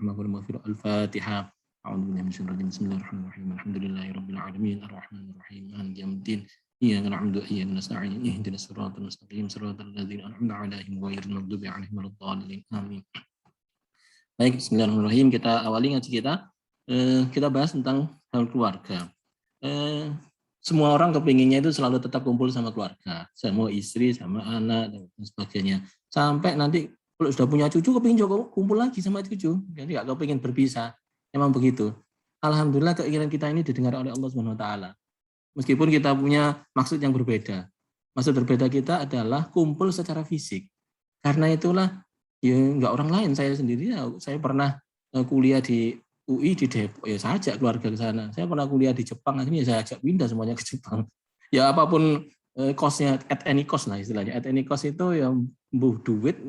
rahmah wal maghfirah. Al-Fatihah. A'udzu billahi minasyaitonir rajim. Bismillahirrahmanirrahim. Alhamdulillahirabbil alamin arrahmanir rahim maliki yaumiddin. Iyyaka na'budu wa iyyaka nasta'in. Ihdinas siratal mustaqim siratal ladzina an'amta 'alaihim ghairil maghdubi 'alaihim waladdallin. Amin. Baik, bismillahirrahmanirrahim. Kita awali ngaji kita. Kita bahas tentang hal keluarga. Semua orang kepinginnya itu selalu tetap kumpul sama keluarga, sama istri, sama anak, dan sebagainya. Sampai nanti kalau sudah punya cucu, kepingin juga kumpul lagi sama cucu. Jadi nggak kepingin berpisah. Memang begitu. Alhamdulillah keinginan kita ini didengar oleh Allah Subhanahu Wa Taala. Meskipun kita punya maksud yang berbeda. Maksud berbeda kita adalah kumpul secara fisik. Karena itulah ya nggak orang lain, saya sendiri, saya pernah kuliah di UI di Depok, ya saya ajak keluarga ke sana. Saya pernah kuliah di Jepang, akhirnya saya ajak pindah semuanya ke Jepang. Ya apapun cost-nya, at any cost lah istilahnya. At any cost itu yang duit,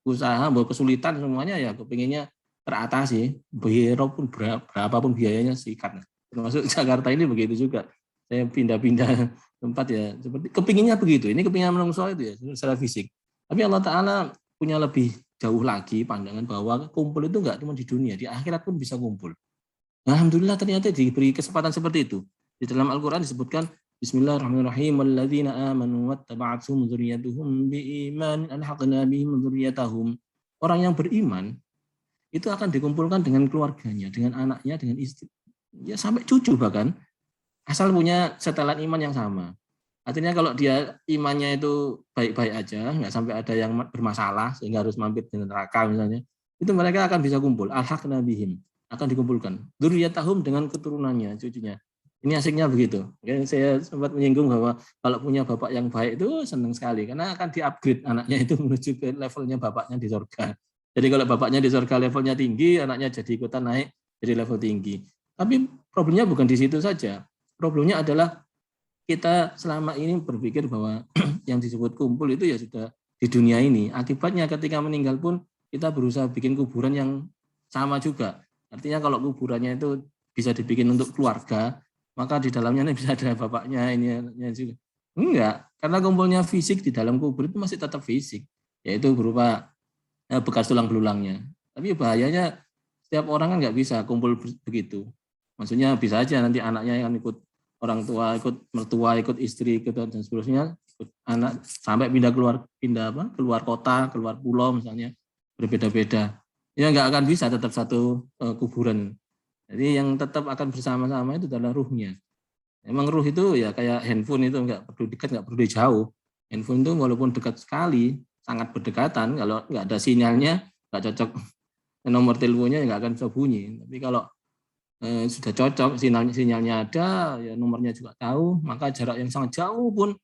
usaha, kesulitan semuanya ya kepinginnya teratasi. Biaya pun berapapun biayanya sikat. Termasuk Jakarta ini begitu juga. Saya pindah-pindah tempat ya seperti kepinginnya begitu. Ini kepinginan manusia itu ya secara fisik. Tapi Allah Ta'ala punya lebih jauh lagi pandangan bahwa kumpul itu enggak cuma di dunia, di akhirat pun bisa kumpul. Alhamdulillah ternyata diberi kesempatan seperti itu. Di dalam Al-Quran disebutkan Bismillahirrahmanirrahim walladzina amanu wattaba'athum dzurriyyatuhum biiman alhaqna bihim dzurriyyatahum. Orang yang beriman itu akan dikumpulkan dengan keluarganya, dengan anaknya, dengan istri, ya sampai cucu bahkan, asal punya setelan iman yang sama. Artinya kalau dia imannya itu baik-baik aja, nggak sampai ada yang bermasalah sehingga harus mampir di neraka misalnya, itu mereka akan bisa kumpul. Alhaqna bihim, akan dikumpulkan. Dzurriyyatahum dengan keturunannya, cucunya. Ini asiknya begitu. Saya sempat menyinggung bahwa kalau punya bapak yang baik itu senang sekali karena akan di-upgrade anaknya itu menuju ke levelnya bapaknya di surga. Jadi kalau bapaknya di surga levelnya tinggi, anaknya jadi ikutan naik jadi level tinggi. Tapi problemnya bukan di situ saja. Problemnya adalah kita selama ini berpikir bahwa yang disebut kumpul itu ya sudah di dunia ini. Akibatnya ketika meninggal pun kita berusaha bikin kuburan yang sama juga. Artinya kalau kuburannya itu bisa dibikin untuk keluarga, maka di dalamnya bisa ada bapaknya, ini juga. Enggak, karena kumpulnya fisik di dalam kubur itu masih tetap fisik, yaitu berupa bekas tulang belulangnya. Tapi bahayanya setiap orang kan nggak bisa kumpul begitu. Maksudnya bisa aja nanti anaknya yang ikut orang tua, ikut mertua, ikut istri, ikut dan seterusnya, ikut anak sampai keluar kota, keluar pulau misalnya, berbeda-beda. Ya nggak akan bisa tetap satu kuburan. Jadi yang tetap akan bersama-sama itu adalah ruhnya. Emang ruh itu ya kayak handphone itu nggak perlu dekat, nggak perlu jauh. Handphone itu walaupun dekat sekali, sangat berdekatan, kalau nggak ada sinyalnya, nggak cocok nomor teleponnya nggak akan bisa bunyi. Tapi kalau sudah cocok, sinyalnya ada, ya nomornya juga tahu, maka jarak yang sangat jauh pun,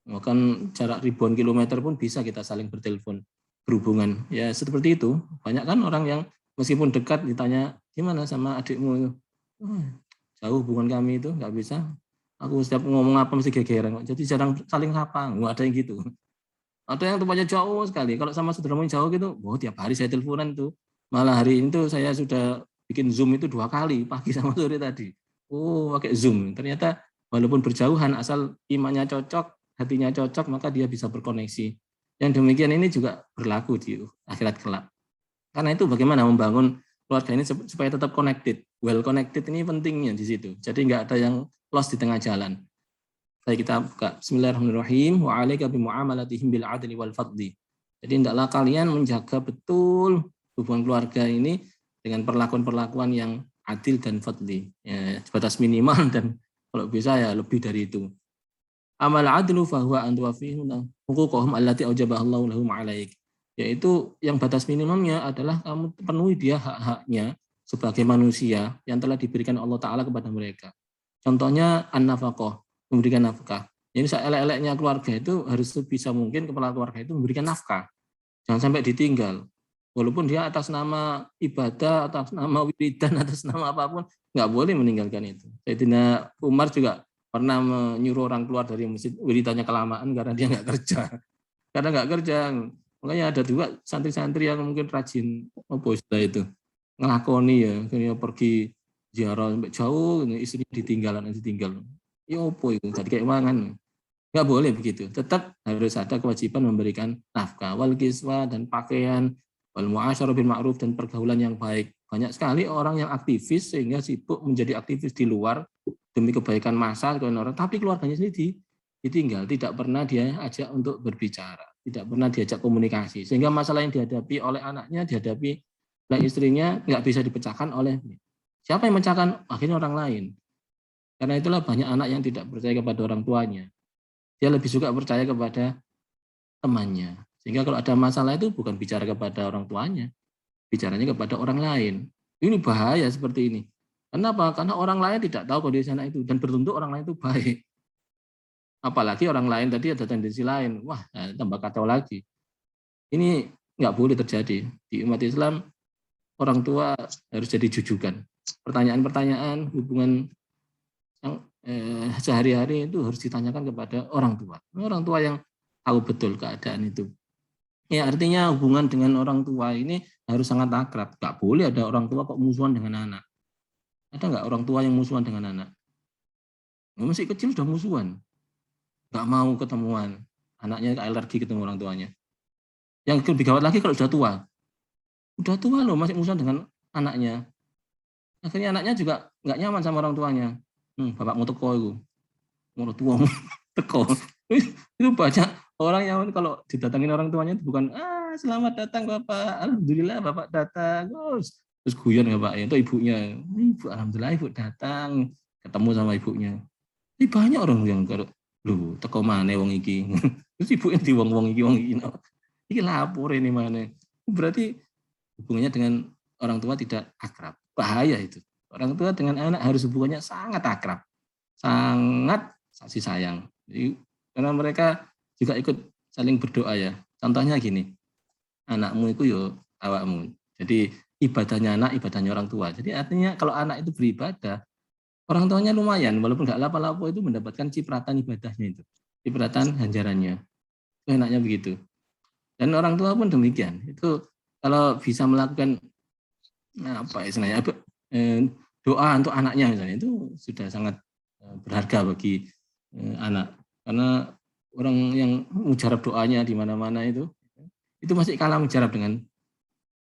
bahkan jarak ribuan kilometer pun bisa kita saling bertelepon, berhubungan. Ya seperti itu. Banyak kan orang yang meskipun dekat ditanya, gimana sama adikmu? Jauh hubungan kami itu, nggak bisa. Aku setiap ngomong apa mesti gegeran. Jadi jarang saling sapa, nggak ada yang gitu. Ada yang tempatnya jauh sekali. Kalau sama saudara jauh gitu, tiap hari saya teleponan tuh. Malah hari ini tuh saya sudah bikin Zoom itu 2 kali, pagi sama sore tadi. Pakai Zoom. Ternyata walaupun berjauhan, asal imannya cocok, hatinya cocok, maka dia bisa berkoneksi. Yang demikian ini juga berlaku di akhirat kelak. Karena itu bagaimana membangun keluarga ini supaya tetap connected. Well connected ini pentingnya di situ. Jadi nggak ada yang lost di tengah jalan. Baik, kita buka. Bismillahirrahmanirrahim. Wa 'alaika bi mu'amalatihim bil 'adli wal fadli. Jadi hendaklah kalian menjaga betul hubungan keluarga ini dengan perlakuan-perlakuan yang adil dan fadli, ya, batas minimal dan kalau bisa ya lebih dari itu. Amal adlu fahuwa an tuwafihum huquqahum allati aujabahallahu lahum 'alaik. Yaitu yang batas minimumnya adalah kamu penuhi dia hak-haknya sebagai manusia yang telah diberikan Allah Ta'ala kepada mereka. Contohnya an-nafaqah, memberikan nafkah. Jadi seelek-eleknya keluarga itu harus sebisa mungkin kepala keluarga itu memberikan nafkah. Jangan sampai ditinggal. Walaupun dia atas nama ibadah, atas nama wiridan, atas nama apapun, nggak boleh meninggalkan itu. Sayyidina Umar juga pernah menyuruh orang keluar dari masjid, wiridannya kelamaan karena dia nggak kerja. Karena nggak kerja, makanya ada juga santri-santri yang mungkin rajin, istilah itu, ngelakoni ya, akhirnya pergi ziarah sampai jauh, istrinya ditinggal. Ya opo itu, jadi kayak mangan. Nggak boleh begitu. Tetap harus ada kewajiban memberikan nafkah, wal kiswa dan pakaian, wal mu'asyarah bil ma'ruf dan pergaulan yang baik. banyak sekali orang yang aktivis sehingga sibuk menjadi aktivis di luar demi kebaikan massal orang, tapi keluarganya sendiri ditinggal, tidak pernah dia ajak untuk berbicara, tidak pernah diajak komunikasi, sehingga masalah yang dihadapi oleh anaknya, dihadapi oleh istrinya nggak bisa dipecahkan oleh siapa yang memecahkan? Akhirnya orang lain. Karena itulah banyak anak yang tidak percaya kepada orang tuanya. Dia lebih suka percaya kepada temannya. Sehingga kalau ada masalah itu bukan bicara kepada orang tuanya, bicaranya kepada orang lain. Ini bahaya seperti ini. Kenapa? Karena orang lain tidak tahu kondisi anak itu dan bertuntut orang lain itu baik. Apalagi orang lain tadi ada tendensi lain. Wah, tambah kacau lagi. Ini nggak boleh terjadi. Di umat Islam, orang tua harus jadi jujukan. Pertanyaan-pertanyaan hubungan sehari-hari itu harus ditanyakan kepada orang tua. Orang tua yang tahu betul keadaan itu. Ya, artinya hubungan dengan orang tua ini harus sangat akrab. Nggak boleh ada orang tua kok musuhan dengan anak. Ada nggak orang tua yang musuhan dengan anak? Masih kecil sudah musuhan. Nggak mau ketemuan. Anaknya alergi ketemu orang tuanya. Yang lebih gawat lagi kalau sudah tua. Udah tua loh, masih musuhan dengan anaknya. Akhirnya anaknya juga nggak nyaman sama orang tuanya. Bapakmu teko itu. Mau tuamu teko. Itu banyak orang yang kalau didatangin orang tuanya itu bukan selamat datang Bapak, alhamdulillah Bapak datang, terus guyon ya Pak, itu ibunya, ibu alhamdulillah ibu datang, ketemu sama ibunya. Ini banyak orang yang kalau lu teko mana wong iki, terus ibunya di wong iki iki lapor ini mana, berarti hubungannya dengan orang tua tidak akrab, bahaya itu. Orang tua dengan anak harus hubungannya sangat akrab, sangat kasih sayang. Jadi, karena mereka juga ikut saling berdoa ya. Contohnya gini, anakmu itu yo awakmu. Jadi ibadahnya anak, ibadahnya orang tua. Jadi artinya kalau anak itu beribadah, orang tuanya lumayan, walaupun nggak lapo-lapo itu mendapatkan cipratan ibadahnya itu, cipratan ganjarannya. Itu enaknya begitu. Dan orang tua pun demikian. Itu kalau bisa melakukan apa istilahnya doa untuk anaknya misalnya itu sudah sangat berharga bagi anak, karena orang yang mujarab doanya di mana-mana itu masih kalah mujarab dengan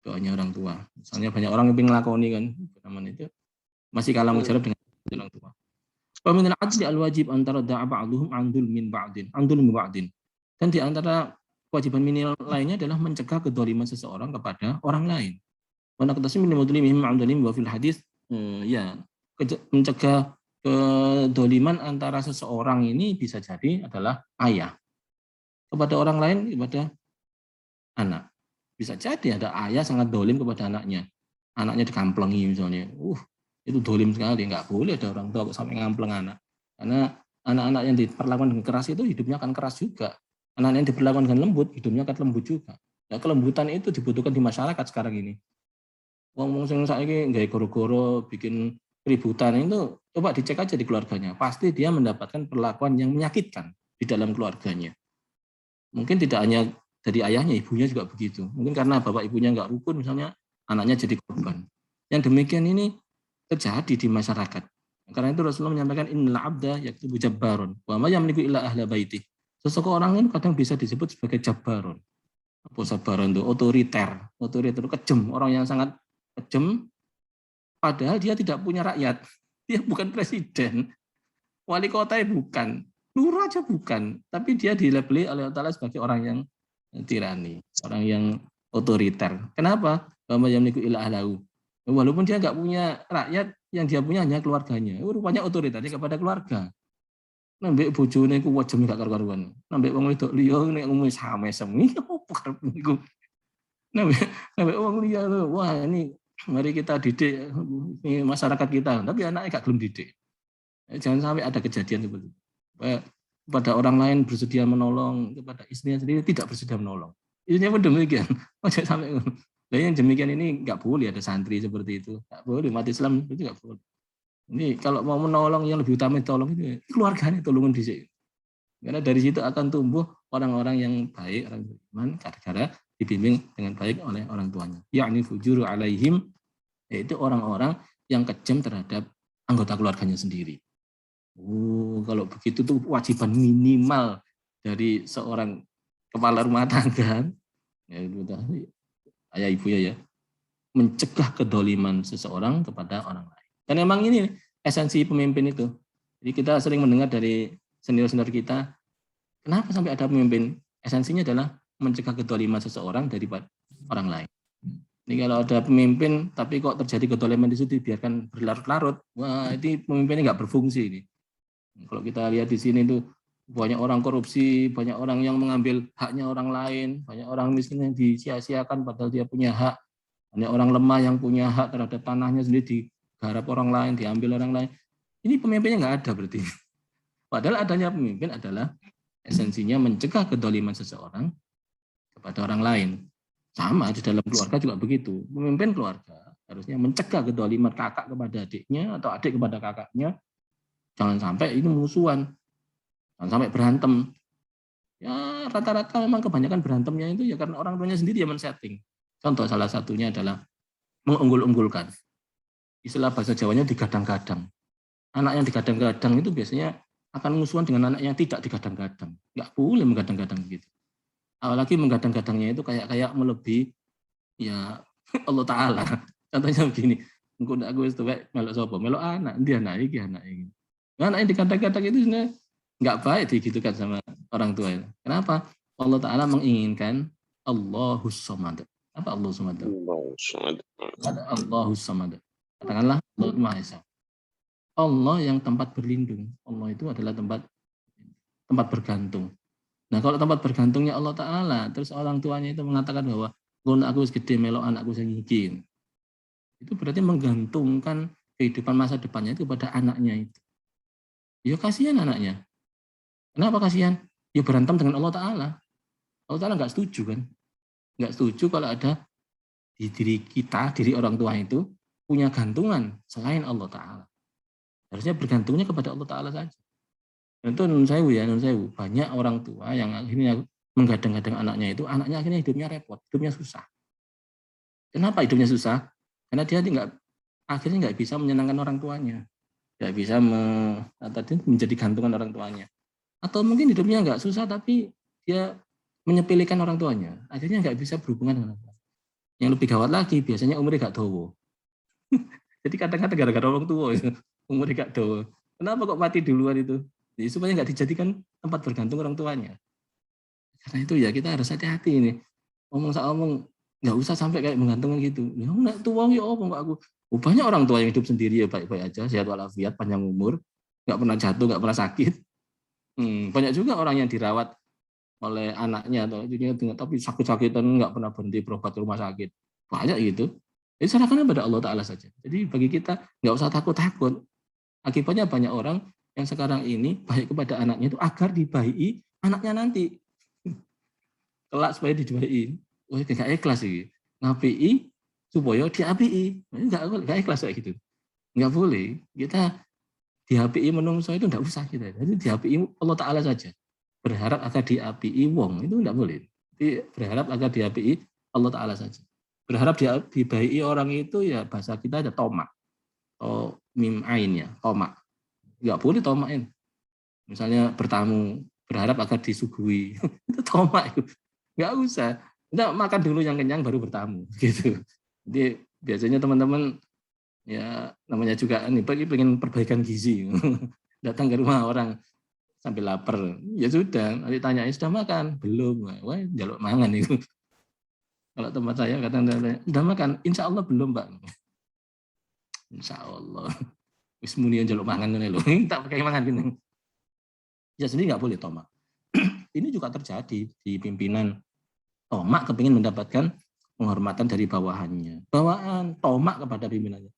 doanya orang tua. Misalnya banyak orang yang ngelakoni kan itu masih kalah mujarab dengan orang tua. Wa min al-'adli al-wajib antara da'a ba'dhum andul min ba'din. Dan di antara kewajiban minimal lainnya adalah mencegah kedzaliman seseorang kepada orang lain. Wa naqtasim min mudlimihim ma'amdalim wa fil hadis mencegah kedoliman antara seseorang ini bisa jadi adalah ayah kepada orang lain, kepada anak. Bisa jadi ada ayah sangat dolim kepada anaknya. Anaknya dikamplengi misalnya. Itu dolim sekali. Nggak boleh ada orang tua sampai ngampleng anak. Karena anak-anak yang diperlakukan dengan keras itu hidupnya akan keras juga. Anak yang diperlakukan dengan lembut, hidupnya akan lembut juga. Nah, kelembutan itu dibutuhkan di masyarakat sekarang ini. Wong sing saiki nggawe goro-goro bikin keributan itu coba dicek aja di keluarganya. Pasti dia mendapatkan perlakuan yang menyakitkan di dalam keluarganya. Mungkin tidak hanya dari ayahnya, ibunya juga begitu. Mungkin karena bapak ibunya nggak rukun misalnya, anaknya jadi korban. Yang demikian ini terjadi di masyarakat. Karena itu Rasulullah menyampaikan innal abda yaktubu jabbarun wa ma yamliku illa ahla baiti. Seseorang itu kadang bisa disebut sebagai jabbarun. Apa sabaran itu? Otoriter kejam, orang yang sangat kejam, padahal dia tidak punya rakyat. Dia bukan presiden, wali kota bukan, lurah aja bukan, tapi dia dilabeli oleh Allah sebagai orang yang tirani, orang yang otoriter. Kenapa? Wa yamliku illa ahlahu. Walaupun dia nggak punya rakyat, yang dia punya hanya keluarganya. Rupanya otoritasnya kepada keluarga. Nambek bojone ku wajem gak karu-karuan. Nambek wong wedok liya nek ngomong samesem iki opo karep niku. Nambek wong liya wah ini mari kita didik masyarakat kita, tapi anaknya gak gelem didik. Jangan sampai ada kejadian seperti itu. Kepada orang lain bersedia menolong, kepada istrinya sendiri tidak bersedia menolong. Istrinya pun demikian. Jangan sampai. Nah, yang demikian ini nggak boleh ada santri seperti itu. Nggak boleh, umat Islam itu nggak boleh. Ini kalau mau menolong yang lebih utama tolong itu keluarganya tolongin di sini. Karena dari situ akan tumbuh orang-orang yang baik, orang beriman, gara-gara dibimbing dengan baik oleh orang tuanya. Yakni fujuru alaihim, yaitu orang-orang yang kejam terhadap anggota keluarganya sendiri. Kalau begitu tuh kewajiban minimal dari seorang kepala rumah tangga, ya itu ayah ibu ya. mencegah kedoliman seseorang kepada orang lain. Dan memang ini esensi pemimpin itu. Jadi kita sering mendengar dari senior-senior kita, kenapa sampai ada pemimpin? Esensinya adalah mencegah kedoliman seseorang daripada orang lain. Ini kalau ada pemimpin, tapi kok terjadi kedoliman di situ dibiarkan berlarut-larut, wah ini pemimpinnya nggak berfungsi ini. Kalau kita lihat di sini tuh banyak orang korupsi, banyak orang yang mengambil haknya orang lain, banyak orang miskin yang disia-siakan padahal dia punya hak, banyak orang lemah yang punya hak terhadap tanahnya sendiri digarap orang lain, diambil orang lain. Ini pemimpinnya nggak ada berarti. Padahal adanya pemimpin adalah esensinya mencegah kedoliman seseorang kepada orang lain. Sama di dalam keluarga juga begitu. Pemimpin keluarga harusnya mencegah kedoliman kakak kepada adiknya atau adik kepada kakaknya. Jangan sampai ini musuhan. Jangan sampai berantem. Ya rata-rata memang kebanyakan berantemnya itu ya karena orang tuanya sendiri yang men-setting. Contoh salah satunya adalah mengunggul-unggulkan. Istilah bahasa Jawanya digadang-gadang. Anak yang digadang-gadang itu biasanya akan musuhan dengan anak yang tidak digadang-gadang. Nggak boleh menggadang-gadang begitu. Apalagi menggadang-gadangnya itu kayak melebihi ya Allah Ta'ala. Contohnya begini, engko ndak aku wis tuwek melok sapa? Melok anak, ndi anak iki anak iki. Anak yang dikadang-kadang itu sebenarnya nggak baik digitukan sama orang tua itu. Kenapa? Allah Ta'ala menginginkan Allahus Samad. Apa Allahus Samad? Allahus Samad. Katakanlah Allah Maha Esa. Allah yang tempat berlindung. Allah itu adalah tempat bergantung. Nah kalau tempat bergantungnya Allah Ta'ala, terus orang tuanya itu mengatakan bahwa aku gede melok anakku sing itu berarti menggantungkan kehidupan masa depannya itu kepada anaknya itu. Ya kasihan anaknya. Kenapa kasihan? Ya berantem dengan Allah Ta'ala. Allah Ta'ala nggak setuju kan? Nggak setuju kalau ada di diri kita, diri orang tua itu punya gantungan selain Allah Ta'ala. Harusnya bergantungnya kepada Allah Ta'ala saja. Dan itu nun sewu, banyak orang tua yang akhirnya menggadang-gadang anaknya itu, anaknya akhirnya hidupnya repot, hidupnya susah. Kenapa hidupnya susah? Karena dia akhirnya nggak bisa menyenangkan orang tuanya, nggak bisa menjadi gantungan orang tuanya. Atau mungkin hidupnya nggak susah, tapi dia menyepelekan orang tuanya, akhirnya nggak bisa berhubungan dengan orang tuanya. Yang lebih gawat lagi, biasanya umurnya nggak dowo. Jadi kadang-kadang gara-gara orang tua, umurnya nggak dowo. Kenapa kok mati duluan itu? Jadi, supaya nggak dijadikan tempat bergantung orang tuanya. Karena itu ya kita harus hati-hati ini. Omong nggak usah sampai kayak menggantungkan gitu. Ya nggak tua ya apa nggak aku. Banyak orang tua yang hidup sendiri ya baik-baik aja, sehat walafiat, panjang umur, nggak pernah jatuh, nggak pernah sakit. Banyak juga orang yang dirawat oleh anaknya atau ibunya tapi sakit-sakitan nggak pernah berhenti berobat ke rumah sakit. Banyak gitu. Jadi serahkan kepada Allah Ta'ala saja. Jadi bagi kita nggak usah takut-takut. Akibatnya banyak orang yang sekarang ini baik kepada anaknya itu agar dibaiki anaknya nanti. Kelak supaya dibaiki. Wah, gak ikhlas sih. Ngapi supaya diapi. Enggak ikhlas kayak gitu. Enggak boleh. Kita diapi menungso itu enggak usah kita. Jadi diapi Allah Ta'ala saja. Berharap agar diapi wong itu enggak boleh. Jadi berharap agar diapi Allah Ta'ala saja. Berharap dibaiki orang itu ya bahasa kita ada tomak. Atau mim ain ya, tomak. Enggak boleh tomakin. Misalnya bertamu, berharap agar disuguhi. Itu tomak itu. Enggak usah. Kita makan dulu yang kenyang baru bertamu gitu. Jadi biasanya teman-teman ya namanya juga nih pengen perbaikan gizi. Datang ke rumah orang sambil lapar. Ya sudah, nanti tanyain sudah makan? Belum. Wah, jaluk mangan itu. Kalau tempat saya kadang-kadang sudah makan? Insya Allah belum, Pak. Insya Allah. Wis muni jaluk mangan ngene lho. Tak pakai mangan gini. Ya sendiri nggak boleh tomak. Ini juga terjadi di pimpinan. Tomak kepingin mendapatkan penghormatan dari bawahannya. Bawaan tomak kepada pimpinannya.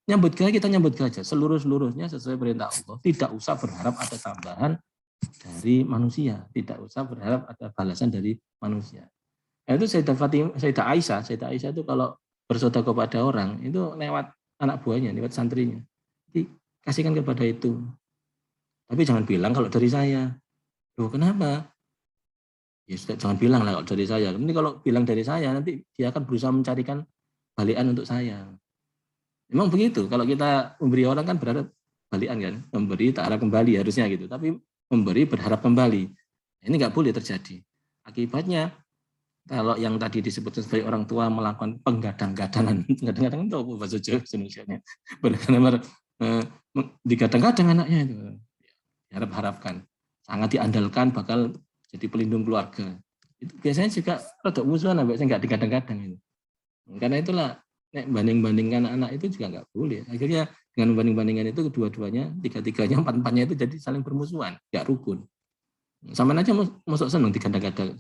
Nyambut gaya kita nyambut gaya seluruhnya sesuai perintah Allah. Tidak usah berharap ada tambahan dari manusia. Tidak usah berharap ada balasan dari manusia. Nah, itu Sayyidah Aisyah itu kalau bersedekah kepada orang itu lewat anak buahnya, lewat santrinya. Jadi kasihkan kepada itu. Tapi jangan bilang kalau dari saya. Loh, kenapa? Ya sudah, jangan bilang lah kalau dari saya. Nanti kalau bilang dari saya, nanti dia akan berusaha mencarikan balikan untuk saya. Memang begitu. Kalau kita memberi orang kan berharap balikan kan, memberi tak harap kembali harusnya gitu. Tapi memberi berharap kembali. Ini nggak boleh terjadi. Akibatnya Kalau yang tadi disebut sebagai orang tua melakukan penggadang-gadangan, penggadang-gadangan itu apa bahasa Jawa Indonesia-nya? Benar-benar digadang-gadang anaknya itu. Harap-harapkan, sangat diandalkan bakal jadi pelindung keluarga. Itu biasanya juga rada musuhan sampai saya nggak digadang-gadang itu. Karena itulah banding-bandingkan anak itu juga nggak boleh. Akhirnya dengan membanding-bandingkan itu kedua-duanya, tiga-tiganya, empat-empatnya itu jadi saling bermusuhan, nggak rukun. Sama aja masuk seneng digadang-gadang,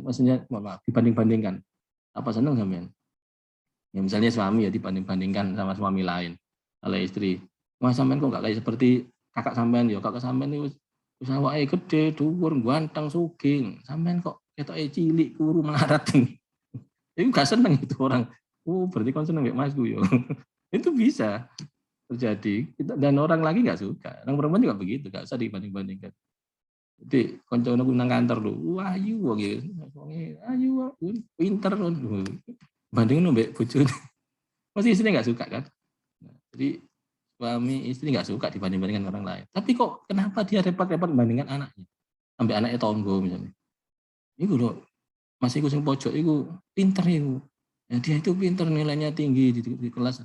maksudnya maaf, dibanding-bandingkan. Apa seneng sampean? Ya misalnya suami ya dibanding-bandingkan sama suami lain. Kalau istri, wah sampean kok nggak kayak seperti kakak sampean ya, kakak sampean itu wis awake gede, dhuwur, ganteng, sugih. Sampean kok ketoke cilik, kuru, melarat. Itu gak seneng itu orang. Oh, berarti kon seneng mbek masku ya. Itu bisa terjadi. Dan orang lagi nggak suka. Orang perempuan juga begitu, nggak usah dibanding-bandingkan. Jadi koncono ku nang kantor lho, wah ayu kok gitu. Ayu, pinter. Bandingin mbek bojone. Pasti istri nggak suka kan? Jadi suami istri nggak suka dibanding-bandingkan orang lain. Tapi kok kenapa dia repot-repot membandingkan anaknya? Sampai anaknya tonggo misalnya. Iku loh, masih iku sing pojok iku pinter iku. Ya, dia itu pinter, nilainya tinggi di kelas.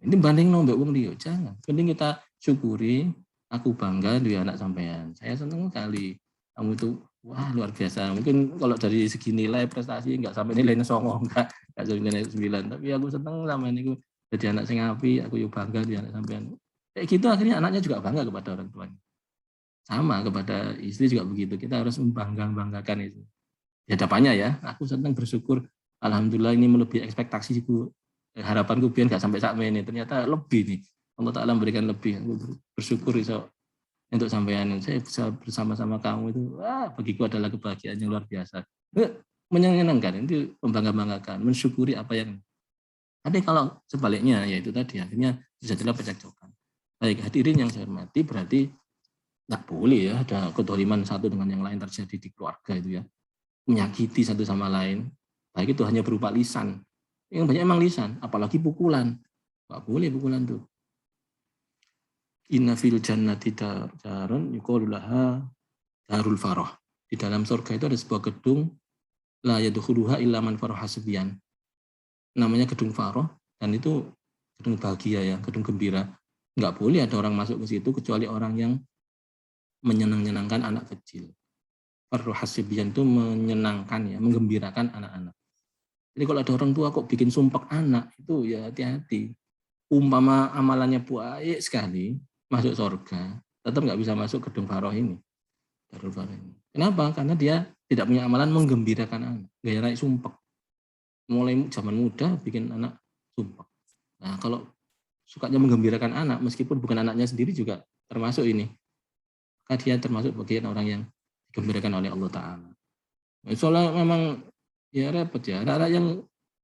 Ini banding nombek wong liya, jangan. Penting kita syukuri, aku bangga dia anak sampean. Saya seneng sekali. Kamu itu wah luar biasa. Mungkin kalau dari segi nilai prestasi enggak sampai nilainya 9, enggak sampai nilai 9, tapi aku seneng sama ini jadi anak sing apik, aku yo bangga dia anak sampean. Kayak gitu akhirnya anaknya juga bangga kepada orang tuanya. Sama kepada istri juga begitu. Kita harus membanggakan itu. Di hadapannya ya, aku senang bersyukur. Alhamdulillah ini melebihi ekspektasiku. Harapanku biar nggak sampai saat ini. Ternyata lebih nih. Allah Ta'ala memberikan lebih. Aku bersyukur iso untuk sampean. Saya bisa bersama-sama kamu itu. Wah, bagiku adalah kebahagiaan yang luar biasa. Menyenangkan, itu membanggakan, mensyukuri apa yang. Tapi kalau sebaliknya, ya itu tadi akhirnya terjadilah pecekcokan. Baik, hadirin yang saya hormati, berarti nggak boleh ya ada kedoliman satu dengan yang lain terjadi di keluarga itu ya. Menyakiti satu sama lain, baik itu hanya berupa lisan. Yang banyak emang lisan, apalagi pukulan. Nggak boleh pukulan tuh. Inna fil jannati darun yuqalu laha darul farah. Di dalam surga itu ada sebuah gedung la yadkhuluha illa man faraha subyan. Namanya gedung farah dan itu gedung bahagia ya, gedung gembira. Nggak boleh ada orang masuk ke situ kecuali orang yang menyenangkan anak kecil. Farah subyan itu menyenangkan ya, menggembirakan anak-anak. Jadi kalau ada orang tua kok bikin sumpek anak, itu ya hati-hati. Umpama amalannya baik sekali, masuk surga, tetap nggak bisa masuk gedung Faroh ini. Kenapa? Karena dia tidak punya amalan menggembirakan anak. Gaya naik sumpek. Mulai zaman muda bikin anak sumpek. Nah kalau sukanya menggembirakan anak, meskipun bukan anaknya sendiri juga termasuk ini. Maka dia termasuk bagian orang yang digembirakan oleh Allah Ta'ala. Soalnya memang ya repot ya. Anak-anak yang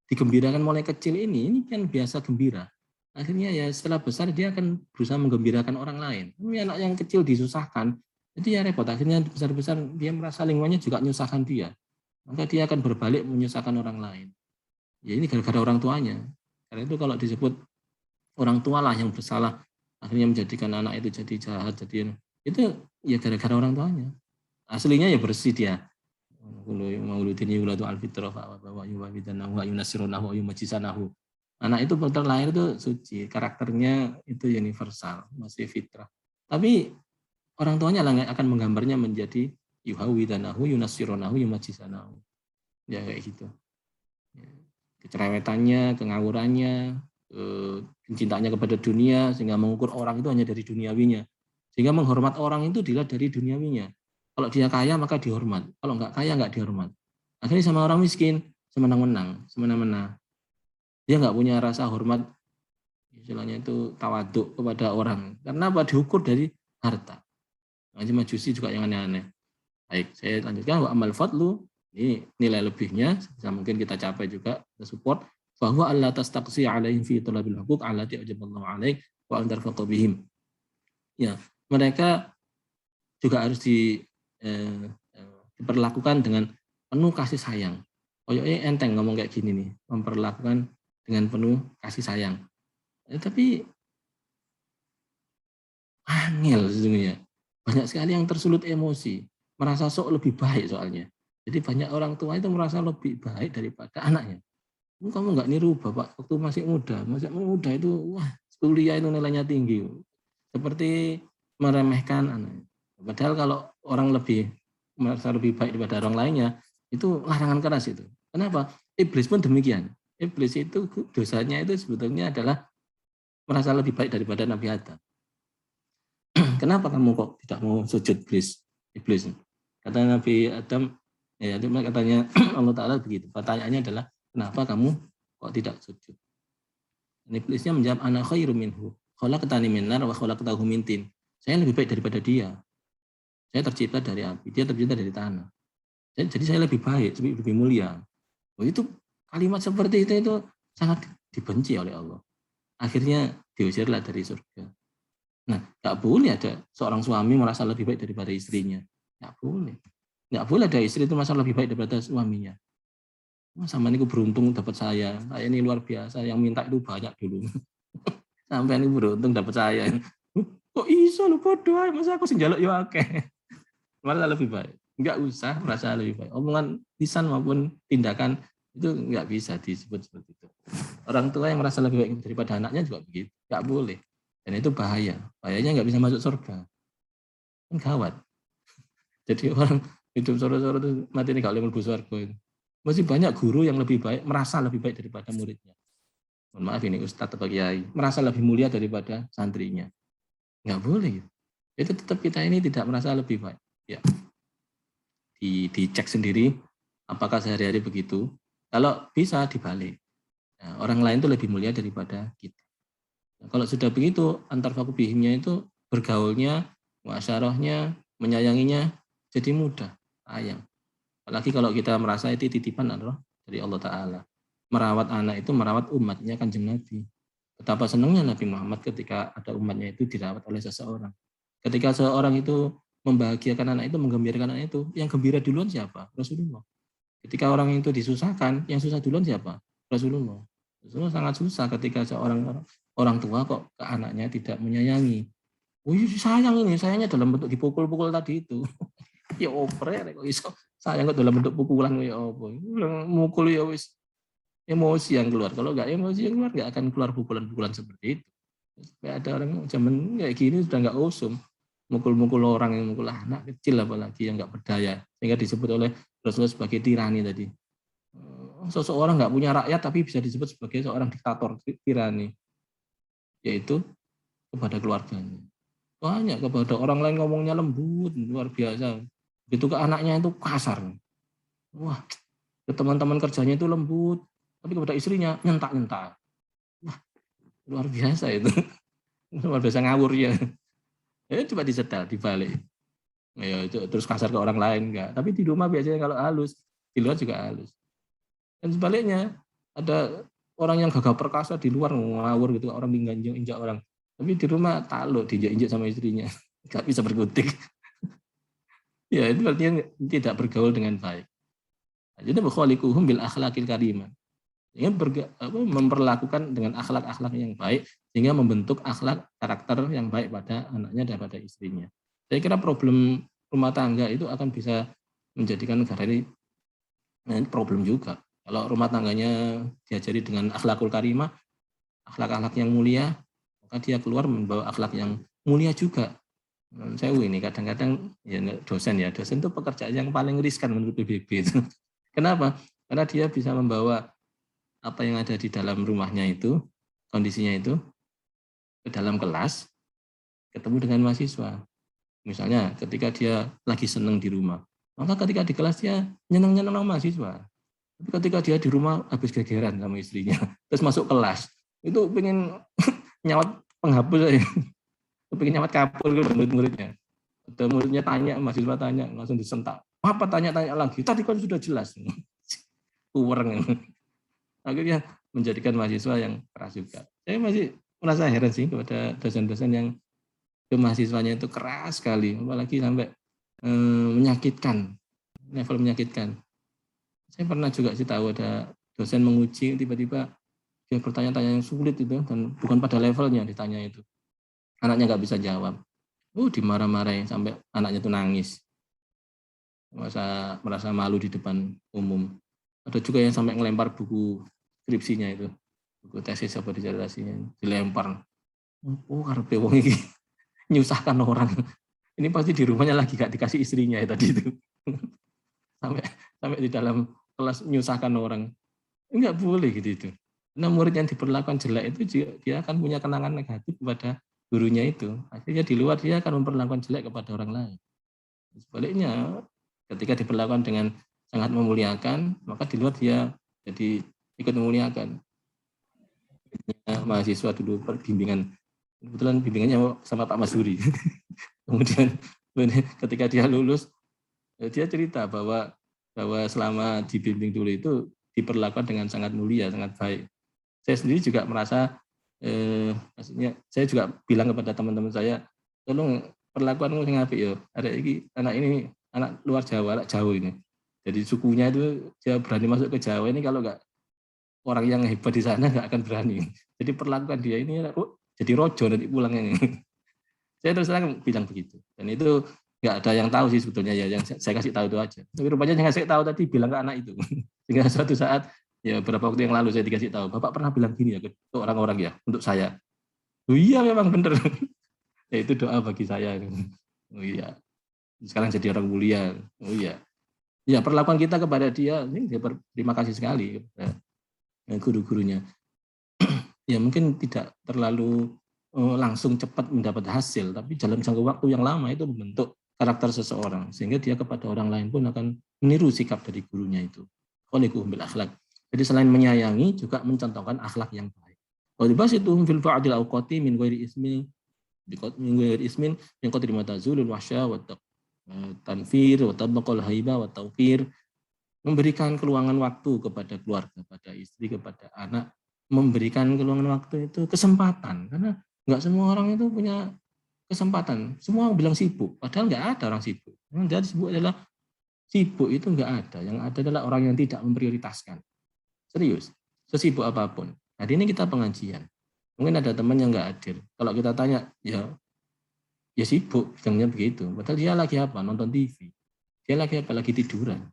digembirakan mulai kecil ini kan biasa gembira. Akhirnya ya setelah besar dia akan berusaha menggembirakan orang lain. Ini anak yang kecil disusahkan, itu ya repot. Akhirnya besar-besar dia merasa lingkungannya juga menyusahkan dia. Maka dia akan berbalik menyusahkan orang lain. Ya ini gara-gara orang tuanya. Karena itu kalau disebut orang tua lah yang bersalah, akhirnya menjadikan anak itu jadi jahat, jadi itu ya gara-gara orang tuanya. Aslinya ya bersih dia. Mauludin yuladu al-fitrah wa yuwafidanahu wa yunasirunahu wa yumajisanahu. Anak itu terlahir itu suci, karakternya itu universal, masih fitrah. Tapi orang tuanya lah akan menggambarnya menjadi yuhawidanahu, yunasirunahu, yumajisanahu. Ya kayak gitu. Kecerewetannya, kengawurannya, cintanya kepada dunia, sehingga mengukur orang itu hanya dari duniawinya. Sehingga menghormat orang itu dilihat dari duniawinya. Kalau dia kaya maka dihormat, kalau nggak kaya nggak dihormat. Akhirnya sama orang miskin semenang-menang, semena-mena. Dia nggak punya rasa hormat, istilahnya itu tawaduk kepada orang. Karena apa? Diukur dari harta. Nanti majusi juga yang aneh-aneh. Baik, saya lanjutkan. Wa amal fadlu, ini nilai lebihnya, bisa mungkin kita capai juga, kita support. Bahwa Allah tastaqsi alaihim fi talabil huquq allati ajaballahu alaik wa antarfaqu bihim. Ya, mereka juga harus diperlakukan dengan penuh kasih sayang. Koyoknya enteng ngomong kayak gini nih, memperlakukan dengan penuh kasih sayang. Tapi angel sesungguhnya. Banyak sekali yang tersulut emosi, merasa sok lebih baik soalnya. Jadi banyak orang tua itu merasa lebih baik daripada anaknya. Kamu nggak niru bapak waktu masih muda itu wah kuliah itu nilainya tinggi. Seperti meremehkan anaknya. Padahal kalau orang lebih merasa lebih baik daripada orang lainnya, itu larangan keras itu. Kenapa? Iblis pun demikian. Iblis itu dosanya itu sebetulnya adalah merasa lebih baik daripada Nabi Adam. Kenapa kamu kok tidak mau sujud iblis? Kata Nabi Adam, ya katanya Allah Ta'ala begitu. Pertanyaannya adalah, kenapa kamu kok tidak sujud? Iblisnya menjawab, ana khairu minhu. Khalaqtani min nar wa khalaqtahu min tin. Saya lebih baik daripada dia. Saya tercipta dari api, dia tercipta dari tanah. Jadi saya lebih baik, lebih mulia. Oh, itu kalimat seperti itu sangat dibenci oleh Allah. Akhirnya diusirlah dari surga. Nah, nggak boleh ada seorang suami merasa lebih baik daripada istrinya. Nggak boleh. Nggak boleh ada istri itu merasa lebih baik daripada suaminya. Sama ini beruntung dapat saya ini luar biasa. Yang minta itu banyak dulu. Sampai ini beruntung dapat saya. Kok iso lu bodoh, masa aku senjaluk ya oke. Merasa lebih baik. Nggak usah merasa lebih baik. Omongan lisan maupun tindakan itu nggak bisa disebut seperti itu. Orang tua yang merasa lebih baik daripada anaknya juga begitu. Nggak boleh. Dan itu bahaya. Bahayanya nggak bisa masuk surga. Kan gawat. Jadi orang hidup sore-sore itu mati ini kalau mlebu surga itu. Masih banyak guru yang lebih baik, merasa lebih baik daripada muridnya. Mohon maaf ini Ustadz atau Kiai, merasa lebih mulia daripada santrinya. Nggak boleh. Itu tetap kita ini tidak merasa lebih baik. Ya. Dicek sendiri apakah sehari-hari begitu. Kalau bisa dibalik. Nah, orang lain itu lebih mulia daripada kita. Nah, kalau sudah begitu, antar fakubihimnya itu bergaulnya, muasyarahnya, menyayanginya jadi mudah, sayang. Apalagi kalau kita merasa itu titipan adalah dari Allah Ta'ala. Merawat anak itu merawat umatnya Kanjeng Nabi. Betapa senangnya Nabi Muhammad ketika ada umatnya itu dirawat oleh seseorang. Ketika seorang itu membahagiakan anak itu, menggembirakan anak itu, yang gembira duluan siapa? Rasulullah. Ketika orang itu disusahkan, yang susah duluan siapa? Rasulullah. Rasulullah sangat susah ketika seorang orang tua kok ke anaknya tidak menyayangi. Oh iya sayang ini, sayangnya dalam bentuk dipukul-pukul tadi itu. Ya oper ya kok iso sayang kok dalam bentuk pukulan ya apa. Mukul ya wis emosi yang keluar. Kalau nggak emosi yang keluar nggak akan keluar pukulan-pukulan seperti itu. Kayak ada orang zaman kayak gini sudah nggak usum. Mukul-mukul orang yang mukul anak kecil apalagi yang nggak berdaya. Sehingga disebut oleh Rasulullah sebagai tirani tadi. Seseorang nggak punya rakyat tapi bisa disebut sebagai seorang diktator tirani. Yaitu kepada keluarganya. Banyak kepada orang lain ngomongnya lembut, luar biasa. Begitu ke anaknya itu kasar. Wah, ke teman-teman kerjanya itu lembut. Tapi kepada istrinya nyentak-nyentak. Wah, luar biasa itu. Luar biasa ngawur ya. Ya coba disetel, dibalik. Ya, itu terus kasar ke orang lain enggak. Tapi di rumah biasanya kalau halus, di luar juga halus. Dan sebaliknya, ada orang yang gagah perkasa di luar ngawur gitu, orang injak orang. Tapi di rumah takluk diinjak-injak sama istrinya. Enggak bisa berkutik. Ya, itu artinya tidak bergaul dengan baik. Jadi khaliquhum bil akhlaqil karimah. Sehingga memperlakukan dengan akhlak-akhlak yang baik sehingga membentuk akhlak karakter yang baik pada anaknya dan pada istrinya. Saya kira problem rumah tangga itu akan bisa menjadikan negara ini problem juga. Kalau rumah tangganya diajari dengan akhlakul karimah, akhlak-akhlak yang mulia, maka dia keluar membawa akhlak yang mulia juga. Saya ini kadang-kadang ya dosen itu pekerjaan yang paling riskan menurut PBB itu. Kenapa? Karena dia bisa membawa apa yang ada di dalam rumahnya itu, kondisinya itu, ke dalam kelas, ketemu dengan mahasiswa. Misalnya ketika dia lagi senang di rumah, maka ketika di kelas dia nyenang-nyenang sama mahasiswa. Tapi ketika dia di rumah habis gegeran sama istrinya, terus masuk kelas, itu pengen nyawat penghapus aja. Pengen nyawat kapur gitu murid-muridnya. Muridnya tanya, mahasiswa tanya, langsung disentak. Apa tanya-tanya lagi? Tadi kan sudah jelas. Kurang. Akhirnya menjadikan mahasiswa yang keras juga. Saya masih merasa heran sih kepada dosen-dosen yang ke mahasiswanya itu keras sekali, apalagi sampai menyakitkan, level menyakitkan. Saya pernah juga sih tahu ada dosen menguji tiba-tiba dia bertanya-tanya yang sulit itu dan bukan pada levelnya ditanya itu. Anaknya nggak bisa jawab. Dimarah-marahin sampai anaknya itu nangis. merasa malu di depan umum. Ada juga yang sampai ngelempar buku skripsinya itu, buku tesis apa disertasinya dilempar. Oh, karepe wong iki nyusahkan orang. Ini pasti di rumahnya lagi gak dikasih istrinya ya tadi itu. sampai sampai di dalam kelas nyusahkan orang. Enggak boleh gitu itu. Nah, murid yang diperlakukan jelek itu dia akan punya kenangan negatif kepada gurunya itu. Akhirnya di luar dia akan memperlakukan jelek kepada orang lain. Sebaliknya, ketika diperlakukan dengan sangat memuliakan, maka di luar dia jadi ikut memuliakan. Mahasiswa dulu bimbingan, kebetulan bimbingannya sama Pak Masuri. Kemudian ketika dia lulus, dia cerita bahwa selama dibimbing dulu itu diperlakukan dengan sangat mulia, sangat baik. Saya sendiri juga merasa, maksudnya saya juga bilang kepada teman-teman saya, tolong perlakuanmu yang apik yo. Ada anak ini anak luar Jawa, anak Jawa ini. Jadi sukunya itu dia berani masuk ke Jawa ini, kalau nggak orang yang hebat di sana nggak akan berani. Jadi perlakukan dia ini jadi rojo nanti pulangnya. Saya terus terang bilang begitu. Dan itu nggak ada yang tahu sih sebetulnya ya, yang saya kasih tahu itu aja. Tapi rupanya yang saya tahu tadi bilang ke anak itu. Sehingga suatu saat, ya beberapa waktu yang lalu saya dikasih tahu, Bapak pernah bilang gini ya ke orang-orang ya, untuk saya. Oh iya memang benar. Ya itu doa bagi saya. Oh iya. Sekarang jadi orang mulia. Oh iya. Ya perlakuan kita kepada dia, ini dia terima kasih sekali kepada guru-gurunya. Ya mungkin tidak terlalu langsung cepat mendapat hasil, tapi dalam jangka waktu yang lama itu membentuk karakter seseorang, sehingga dia kepada orang lain pun akan meniru sikap dari gurunya itu. Khaliquhum bil akhlaq. Jadi selain menyayangi, juga mencontohkan akhlak yang baik. Wa libasituhum fil fa'dil awqati min ghairi ismin min qadri ma tazulul wahsya wa tanfir wa tabaqal haiba wa tawqir. Memberikan keluangan waktu kepada keluarga, kepada istri, kepada anak, memberikan keluangan waktu itu kesempatan, karena nggak semua orang itu punya kesempatan. Semua bilang sibuk, padahal nggak ada orang sibuk. Yang jadi sibuk itu nggak ada. Yang ada adalah orang yang tidak memprioritaskan. Serius, sesibuk apapun. Hari ini kita pengajian. Mungkin ada teman yang nggak hadir. Kalau kita tanya, ya sibuk, bilangnya begitu. Padahal dia lagi apa? Nonton TV. Dia lagi apa? Lagi tiduran.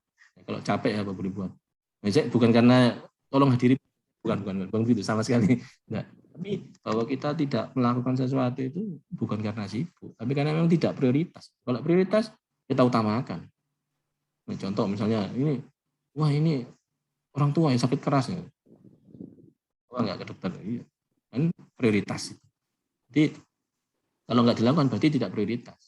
Kalau capek apa boleh buat. Bukan karena tolong hadiri, bukan begitu sama sekali. Enggak. Tapi bahwa kita tidak melakukan sesuatu itu bukan karena sibuk, tapi karena memang tidak prioritas. Kalau prioritas kita utamakan. Nah, contoh misalnya ini orang tua yang sakit keras ya. Wah enggak ke dokter. Iya. Kan prioritas. Jadi kalau enggak dilakukan berarti tidak prioritas.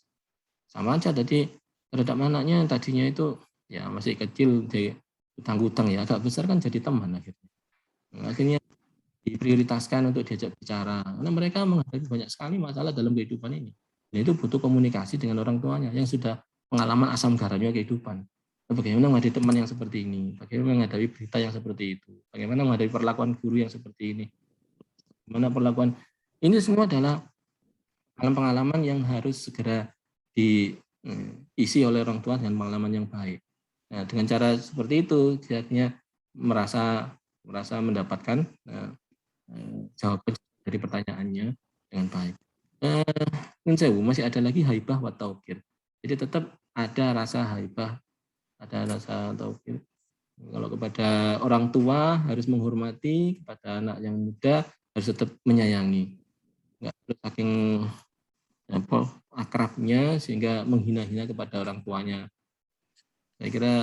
Sama aja tadi terhadap anaknya tadinya itu ya masih kecil, dia utang-utang ya, agak besar kan jadi teman akhirnya. Akhirnya diprioritaskan untuk diajak bicara, karena mereka menghadapi banyak sekali masalah dalam kehidupan ini. Dan itu butuh komunikasi dengan orang tuanya yang sudah pengalaman asam garamnya kehidupan. Bagaimana menghadapi teman yang seperti ini, bagaimana menghadapi berita yang seperti itu, bagaimana menghadapi perlakuan guru yang seperti ini, bagaimana perlakuan, ini semua adalah pengalaman yang harus segera diisi oleh orang tua dengan pengalaman yang baik. Nah, dengan cara seperti itu, dia merasa mendapatkan jawaban dari pertanyaannya dengan baik. Masih ada lagi haibah wa taukir. Jadi tetap ada rasa haibah, ada rasa taukir. Kalau kepada orang tua harus menghormati, kepada anak yang muda harus tetap menyayangi. Enggak perlu saking akrabnya sehingga menghina-hina kepada orang tuanya. Saya kira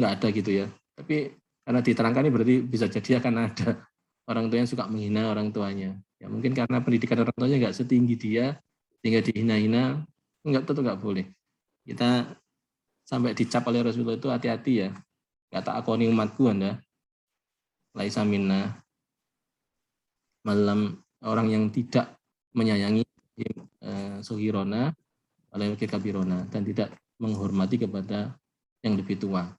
nggak ada gitu ya. Tapi karena diterangkan ini berarti bisa jadi akan ada orang tua yang suka menghina orang tuanya. Ya mungkin karena pendidikan orang tuanya nggak setinggi dia, sehingga dihina-hina, tentu nggak boleh. Kita sampai dicap oleh Rasulullah itu hati-hati ya. Kata akoni umatku Anda, laisa minna, malam orang yang tidak menyayangi suhirona, oleh kabirona, dan tidak menghormati kepada yang lebih tua.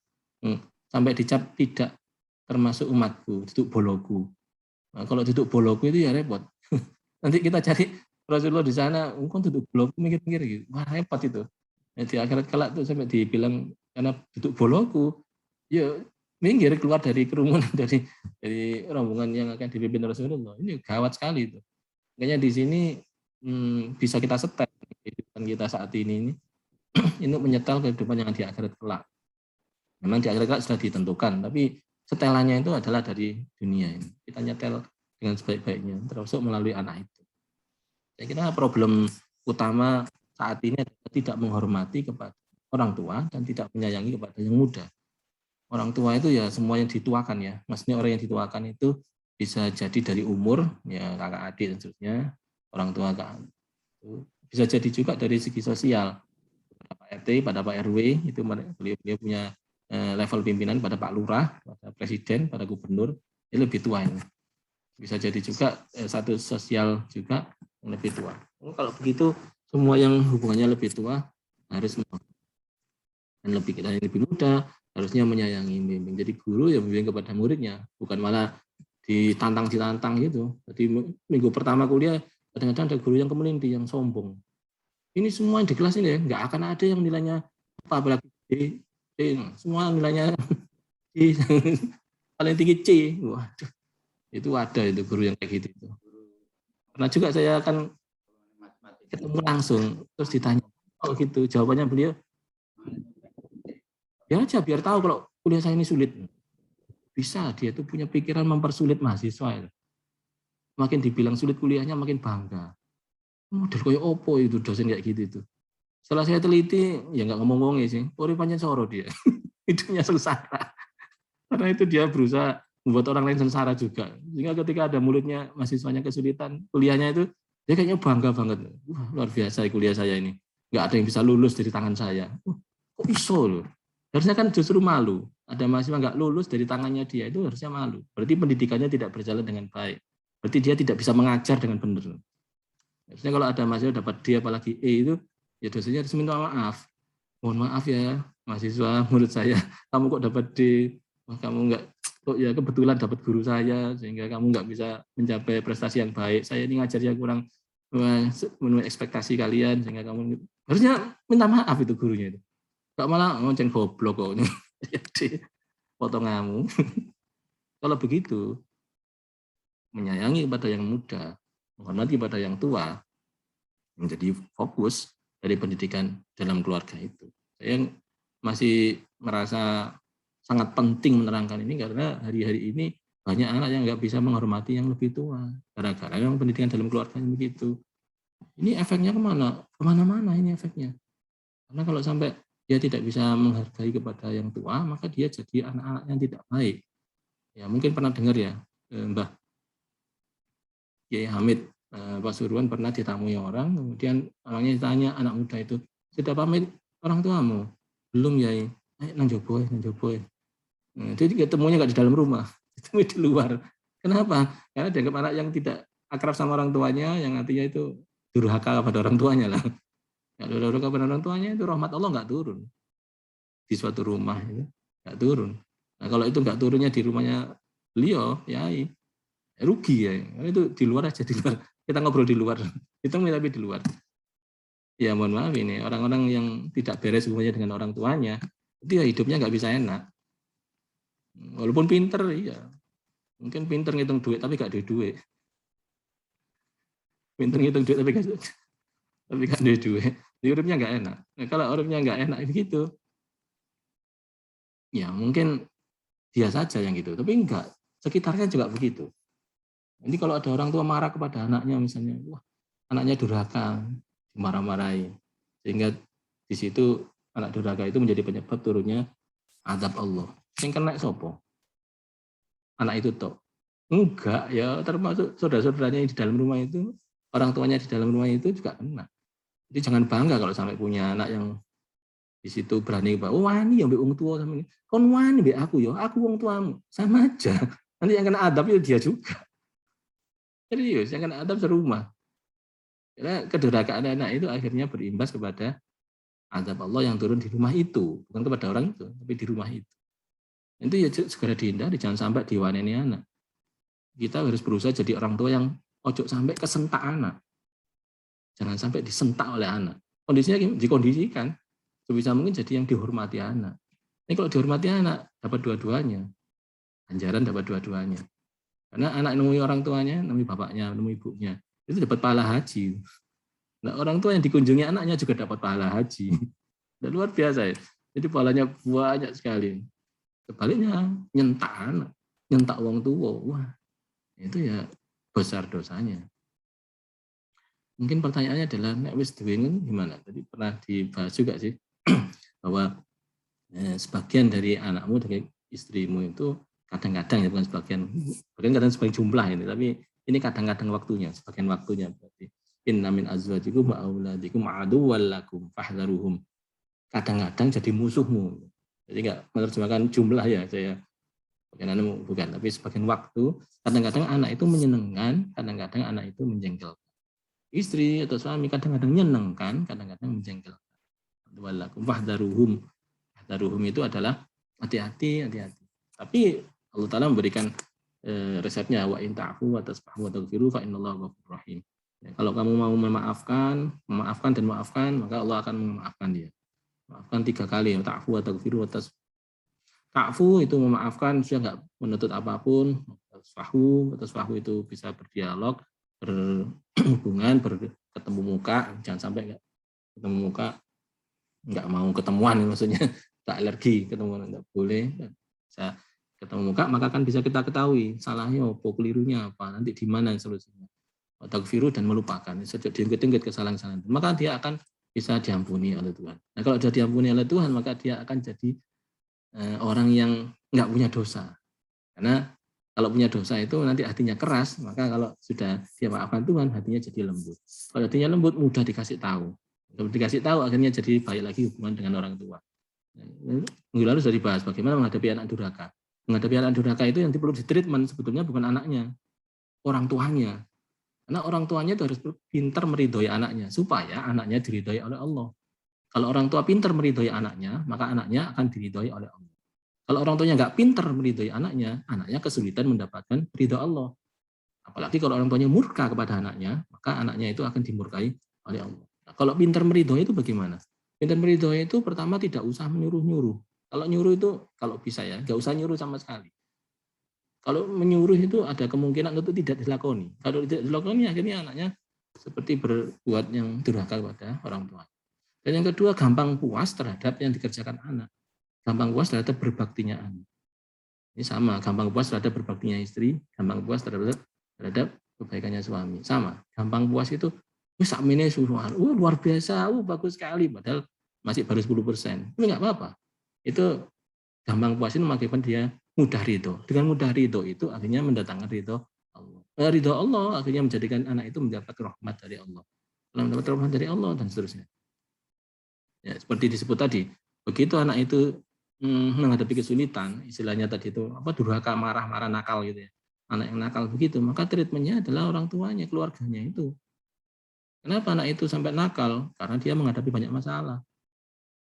Sampai dicap tidak termasuk umatku, duduk boloku. Nah, kalau duduk boloku itu ya repot. Nanti kita cari Rasulullah di sana, engkau duduk boloku mikir-mikir gitu. Wah repot itu. Nah, di akhirat kelak tuh sampai dibilang karena duduk boloku, ya minggir keluar dari kerumunan dari rombongan yang akan dipimpin Rasulullah. Ini gawat sekali itu. Makanya di sini bisa kita setel kehidupan kita saat ini. untuk menyetel kehidupan yang di akhirat kelak. Memang di akhirat kelak sudah ditentukan, tapi setelannya itu adalah dari dunia ini. Kita nyetel dengan sebaik-baiknya, termasuk melalui anak itu. Saya kira problem utama saat ini adalah tidak menghormati kepada orang tua dan tidak menyayangi kepada yang muda. Orang tua itu ya semua yang dituakan ya. Maksudnya orang yang dituakan itu bisa jadi dari umur, ya kakak adik dan seterusnya, orang tua kan. Bisa jadi juga dari segi sosial. Pada Pak RT, pada Pak RW, itu beliau punya level pimpinan pada Pak Lurah, pada Presiden, pada Gubernur, ini lebih tua ini. Bisa jadi juga satu sosial juga yang lebih tua. Kalau begitu, semua yang hubungannya lebih tua harus dan lebih muda, harusnya menyayangi, membimbing. Jadi guru yang membimbing kepada muridnya, bukan malah ditantang gitu. Jadi minggu pertama kuliah kadang-kadang ada guru yang kemelindi, yang sombong. Ini semua yang di kelas ini ya, nggak akan ada yang nilainya apa, apalagi D, semua nilainya D, paling tinggi C. Waduh, itu ada itu guru yang kayak gitu. Karena juga saya akan ketemu langsung, terus ditanya, oh gitu, jawabannya beliau, ya aja biar tahu kalau kuliah saya ini sulit. Bisa, dia tuh punya pikiran mempersulit mahasiswa. Makin dibilang sulit kuliahnya, makin bangga. Model kayak opo itu dosen kayak gitu itu. Setelah saya teliti, ya nggak ngomong-ngomong sih, ori pancen soro dia. Hidupnya sengsara. Karena itu dia berusaha membuat orang lain sengsara juga. Sehingga ketika ada muridnya, mahasiswanya kesulitan, kuliahnya itu, dia kayaknya bangga banget. Wah, luar biasa kuliah saya ini. Nggak ada yang bisa lulus dari tangan saya. Kok iso loh? Harusnya kan justru malu. Ada mahasiswa nggak lulus dari tangannya dia, itu harusnya malu. Berarti pendidikannya tidak berjalan dengan baik. Berarti dia tidak bisa mengajar dengan benar. Harusnya kalau ada mahasiswa dapat D apalagi E itu, ya dosennya harus minta maaf. Mohon maaf ya mahasiswa, menurut saya kamu kok dapat D, kamu nggak, kok ya kebetulan dapat guru saya sehingga kamu nggak bisa mencapai prestasi yang baik. Saya ini ngajarnya kurang memenuhi ekspektasi kalian sehingga kamu harusnya minta maaf itu gurunya itu. Gak malah ngonceng goblok kok. Jadi potonganmu. Kalau begitu, menyayangi pada yang muda, menghormati pada yang tua, menjadi fokus dari pendidikan dalam keluarga itu. Saya masih merasa sangat penting menerangkan ini karena hari-hari ini banyak anak yang nggak bisa menghormati yang lebih tua. Gara-gara yang pendidikan dalam keluarga begitu. Ini efeknya kemana? Kemana-mana ini efeknya. Karena kalau sampai dia tidak bisa menghargai kepada yang tua, maka dia jadi anak-anak yang tidak baik. Ya mungkin pernah dengar ya, Mbah Kiai Hamid Pasuruan pernah ditamui orang, kemudian orangnya ditanya anak muda itu, sudah pamit orang tuamu? Belum Yai, nang joboy. Jadi ketemunya nggak di dalam rumah, ketemu di luar. Kenapa? Karena dianggap anak yang tidak akrab sama orang tuanya, yang artinya itu durhaka pada orang tuanya lah. Kalau durhaka pada orang tuanya itu rahmat Allah nggak turun di suatu rumah, itu nggak turun. Nah kalau itu nggak turunnya di rumahnya beliau, ya rugi ya. Itu di luar aja, di luar. Kita ngobrol di luar, itu tapi di luar. Ya mohon maaf ini orang-orang yang tidak beres hubungannya dengan orang tuanya, itu ya hidupnya nggak bisa enak. Walaupun pinter, iya. Mungkin pinter ngitung duit, tapi gak ada duit. Pinter ngitung duit, tapi gak ada duit. Jadi hidupnya nggak enak. Nah, kalau hidupnya nggak enak begitu, ya mungkin dia saja yang gitu. Tapi enggak, sekitarnya juga begitu. Jadi kalau ada orang tua marah kepada anaknya misalnya, wah anaknya durhaka, dimarah-marahi. Sehingga di situ anak durhaka itu menjadi penyebab turunnya azab Allah. Yang kena sopo? Anak itu toh. Enggak, ya termasuk saudara-saudaranya yang di dalam rumah itu, orang tuanya di dalam rumah itu juga kena. Jadi jangan bangga kalau sampai punya anak yang di situ berani bahwa oh, wani ya mbek wong tua sama ini. Kon wani mbek aku wong tuamu. Sama aja. Nanti yang kena adab itu dia juga. Serius, yang kena adab serumah. Karena kedurhakaan anak itu akhirnya berimbas kepada azab Allah yang turun di rumah itu, bukan kepada orang itu, tapi di rumah itu. Itu ya segera dihindari, jangan sampai diwaneni anak. Kita harus berusaha jadi orang tua yang ojo sampai kesentak anak. Jangan sampai disentak oleh anak. Kondisinya dikondisikan, sebisa mungkin jadi yang dihormati anak. Ini kalau dihormati anak, dapat dua-duanya. Anjaran dapat dua-duanya. Karena anak nemui orang tuanya, nemui bapaknya, nemui ibunya, itu dapat pahala haji. Nah, orang tua yang dikunjungi anaknya juga dapat pahala haji. Dan luar biasa ya. Jadi pahalanya banyak sekali. Sebaliknya nyentak anak, nyentak wong tua, wah itu ya besar dosanya. Mungkin pertanyaannya adalah nek wis duwe gimana? Tadi pernah dibahas juga sih bahwa sebagian dari anakmu dari istrimu itu kadang-kadang ya bukan sebagian, kadang sebagian jumlah ini, tapi ini kadang-kadang waktunya, sebagian waktunya berarti inna min azwajikum wa auladikum aduwwal lakum fahdharuhum. Kadang-kadang jadi musuhmu. Jadi enggak menerjemahkan jumlah ya saya bukan, tapi sebagian waktu kadang-kadang anak itu menyenangkan, kadang-kadang anak itu menjengkelkan. Istri atau suami kadang-kadang menyenangkan, kadang-kadang menjengkelkan. Walakum fahdharuhum. Fahdharuhum itu adalah hati-hati, hati-hati. Tapi Allah Ta'ala memberikan resepnya wa in ta'fu wa tasfahu wa taghfiru fa innallaha ghafurur rahim. Ya, kalau kamu mau memaafkan dan maafkan, maka Allah akan memaafkan dia. Maafkan 3 kali, ta'fu wa taghfiru wa tasfahu. Ta'fu itu memaafkan, sudah enggak menuntut apapun. Tasfahu itu bisa berdialog, berhubungan, ketemu muka, jangan sampai enggak ketemu muka, enggak mau ketemuan maksudnya, tak alergi ketemuan, enggak boleh. Bisa ketemu muka, maka kan bisa kita ketahui salahnya apa, kelirunya apa, nanti di mana solusinya. Taghfiru dan melupakan, sejak diingat-ingat kesalahan-kesalahan, maka dia akan bisa diampuni oleh Tuhan. Nah, kalau sudah diampuni oleh Tuhan, maka dia akan jadi orang yang enggak punya dosa. Karena kalau punya dosa itu nanti hatinya keras, maka kalau sudah dia maafkan Tuhan, hatinya jadi lembut. Kalau hatinya lembut, mudah dikasih tahu. Kalau dikasih tahu, akhirnya jadi baik lagi hubungan dengan orang tua. Minggu lalu sudah dibahas bagaimana menghadapi anak durhaka. Menghadapi anak durhaka itu yang perlu ditreatment sebetulnya bukan anaknya, orang tuanya. Karena orang tuanya itu harus pintar meridhoi anaknya, supaya anaknya diridhoi oleh Allah. Kalau orang tua pintar meridhoi anaknya, maka anaknya akan diridhoi oleh Allah. Kalau orang tuanya nggak pintar meridhoi anaknya kesulitan mendapatkan ridho Allah. Apalagi kalau orang tuanya murka kepada anaknya, maka anaknya itu akan dimurkai oleh Allah. Nah, kalau pintar meridhoi itu bagaimana? Pintar meridhoi itu pertama tidak usah menyuruh-nyuruh. Kalau nyuruh itu, kalau bisa ya, nggak usah nyuruh sama sekali. Kalau menyuruh itu ada kemungkinan untuk tidak dilakoni. Kalau tidak dilakoni, akhirnya anaknya seperti berbuat yang durhaka kepada orang tua. Dan yang kedua, gampang puas terhadap yang dikerjakan anak. Gampang puas terhadap berbaktinya anak. Ini sama, gampang puas terhadap berbaktinya istri, gampang puas terhadap kebaikannya suami. Sama, gampang puas itu, sakmene suruhan, luar biasa, bagus sekali, padahal masih baru 10%. Itu nggak apa-apa. Itu gampang puas itu mengakibatkan dia mudah ridho. Dengan mudah ridho itu akhirnya mendatangkan ridho Allah. Ridho Allah akhirnya menjadikan anak itu mendapat rahmat dari Allah. Mendapat rahmat dari Allah dan seterusnya. Ya, seperti disebut tadi, begitu anak itu menghadapi kesulitan, istilahnya tadi itu durhaka, marah-marah, nakal gitu ya. Anak yang nakal begitu, maka treatmentnya adalah orang tuanya, keluarganya itu. Kenapa anak itu sampai nakal? Karena dia menghadapi banyak masalah.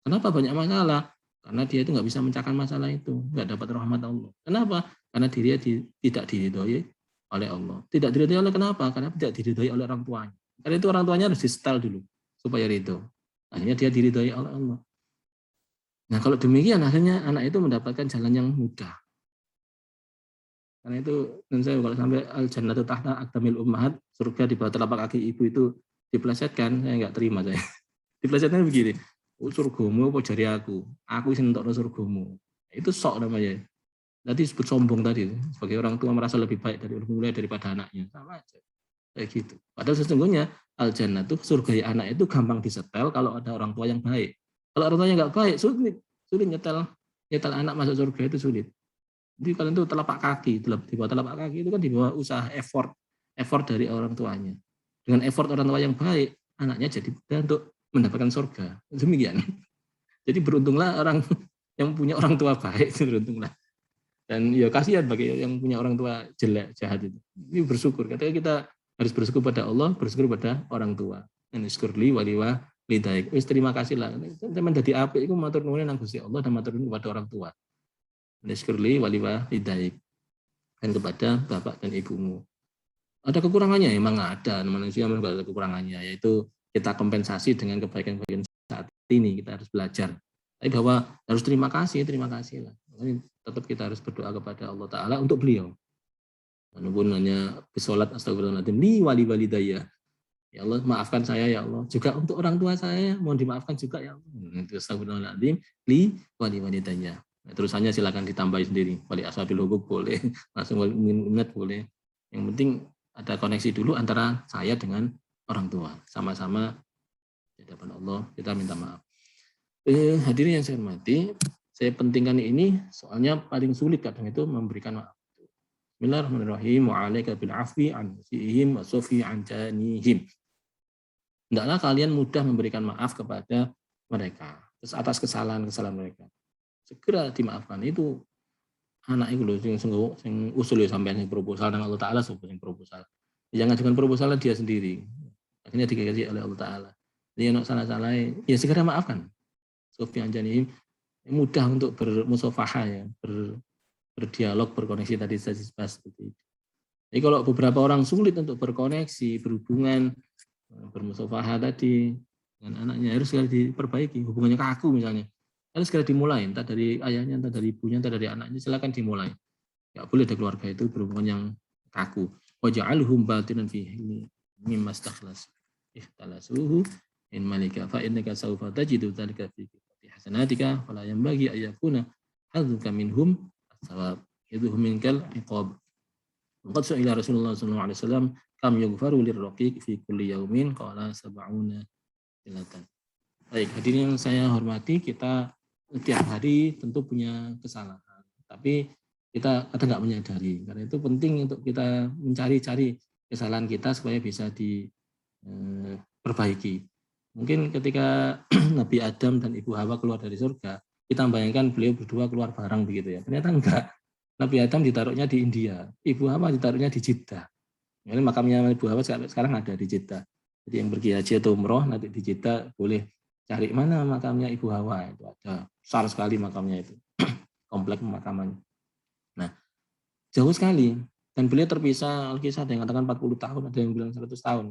Kenapa banyak masalah? Karena dia itu nggak bisa mencahkan masalah itu, nggak dapat rahmat Allah. Kenapa? Karena dia tidak diridhoi oleh Allah. Tidak diridhoi oleh kenapa? Karena tidak diridhoi oleh orang tuanya. Karena itu orang tuanya harus di-setel dulu supaya ridho. Akhirnya dia diridhoi oleh Allah. Nah, kalau demikian akhirnya anak itu mendapatkan jalan yang mudah. Karena itu, dan saya kalau sampai al-jannatu tahta aqdamil ummahat, surga di bawah telapak kaki ibu itu diplesetkan, saya nggak terima saya. Diplesetkan begini, surgamu apa jari aku isi untuk surgamu. Itu sok namanya. Nanti disebut sombong tadi, sebagai orang tua merasa lebih baik mulai daripada anaknya. Sama aja. Kayak gitu. Padahal sesungguhnya al-jannah itu surga anak itu gampang disetel kalau ada orang tua yang baik. Kalau orang tuanya nggak baik, sulit nyetel anak masuk surga itu sulit. Jadi kalian itu telapak kaki, di bawah telapak kaki itu kan di bawah usaha effort dari orang tuanya. Dengan effort orang tua yang baik, anaknya jadi mudah untuk mendapatkan surga. Demikian. Jadi beruntunglah orang yang punya orang tua baik, beruntunglah. Dan ya kasihan bagi yang punya orang tua jelek, jahat itu. Ini bersyukur. Katanya kita harus bersyukur pada Allah, bersyukur pada orang tua. Syukurli waliwa lidaik. Terima kasih lah. Teman dari apik itu matur nuwun nang Gusti Allah dan matur nuwun kepada orang tua. Syukurli waliwa lidaik. Dan kepada bapak dan ibumu. Ada kekurangannya, emang ada. Manusia memang ada kekurangannya, yaitu kita kompensasi dengan kebaikan-kebaikan saat ini. Kita harus belajar. Tapi bahwa harus terima kasih lah. Tetap kita harus berdoa kepada Allah Ta'ala untuk beliau. Walaupun hanya bersolat astagfirullahaladzim li wali walidayah. Ya Allah, maafkan saya ya Allah. Juga untuk orang tua saya, mohon dimaafkan juga ya Allah. Itu astagfirullahaladzim, li wali walidayya. Nah, terusannya silakan ditambahi sendiri. Wali ashabil hukuk boleh, langsung wali minat boleh. Yang penting ada koneksi dulu antara saya dengan orang tua. Sama-sama di hadapan Allah, kita minta maaf. Hadirin yang saya hormati, saya pentingkan ini soalnya paling sulit kadang itu memberikan maaf. Bismillahirrahmanirrahim. Wa'alaika bil afwi an musiihim wa sufi an janihim. Hendaklah kalian mudah memberikan maaf kepada mereka atas kesalahan-kesalahan mereka. Segera dimaafkan. Itu anak itu loh sing usul ya sampean sing proposal dengan Allah Taala sing proposal. Jangan dengan proposal dia sendiri. Akhirnya dikasih oleh Allah Taala. Dia nak salah-salah ya segera maafkan. Sofyan Janihim mudah untuk bermusafahah ya, berdialog, berkoneksi tadi saya bahas seperti itu. Jadi kalau beberapa orang sulit untuk berkoneksi, berhubungan, bermusafahah tadi dengan anaknya harus segera diperbaiki, hubungannya kaku misalnya harus segera dimulai, entah dari ayahnya, entah dari ibunya, entah dari anaknya, silakan dimulai. Nggak boleh ada keluarga itu berhubungan yang kaku. Waja'alhum batinan fihi mimma stakhlas ihtalasuhu in malika fa innaka sawfa tajidu dzalika fi hasanatika fala yanbaghi ayyakuna hadzuka minhum as-sawab idhum minkal iqab. Qad su'ila Rasulullah sallallahu alaihi wasallam kam yughfaru lirraqiq fi kulli yaumin qala sab'una silatan. Baik, hadirin yang saya hormati, kita tiap hari tentu punya kesalahan, tapi kita kadang nggak menyadari. Karena itu penting untuk kita mencari-cari kesalahan kita supaya bisa diperbaiki. Mungkin ketika Nabi Adam dan Ibu Hawa keluar dari surga, kita bayangkan beliau berdua keluar bareng begitu ya. Ternyata enggak. Nabi Adam ditaruhnya di India, Ibu Hawa ditaruhnya di Jeddah. Ini makamnya Ibu Hawa sekarang ada di Jeddah. Jadi yang pergi haji atau umroh nanti di Jeddah boleh cari mana makamnya Ibu Hawa, itu ada besar sekali makamnya itu, komplek pemakaman. Nah, jauh sekali dan beliau terpisah. Alkisah ada yang katakan 40 tahun, ada yang bilang 100 tahun.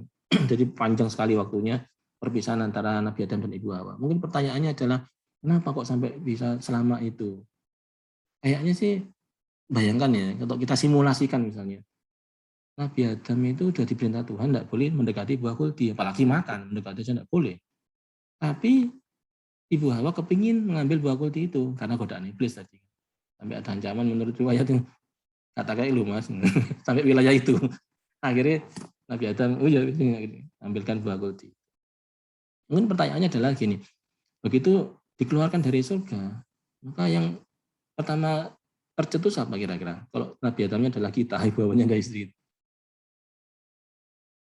Jadi panjang sekali waktunya perpisahan antara Nabi Adam dan Ibu Hawa. Mungkin pertanyaannya adalah kenapa kok sampai bisa selama itu? Kayaknya sih bayangkan ya, kalau kita simulasikan misalnya, Nabi Adam itu sudah diperintah Tuhan tidak boleh mendekati buah kulti, apalagi makan, mendekati saja tidak boleh. Tapi Ibu Hawa kepingin mengambil buah kulti itu karena godaan iblis tadi. Sampai ada ancaman menurut riwayat yang katakan lu mas, sampai wilayah itu. Akhirnya Nabi Adam, oh ya ambilkan buah kulti. Mungkin pertanyaannya adalah gini, begitu dikeluarkan dari surga, maka yang pertama tercetus apa kira-kira? Kalau Nabi Adamnya adalah kita, Ibu Hawanya enggak istri.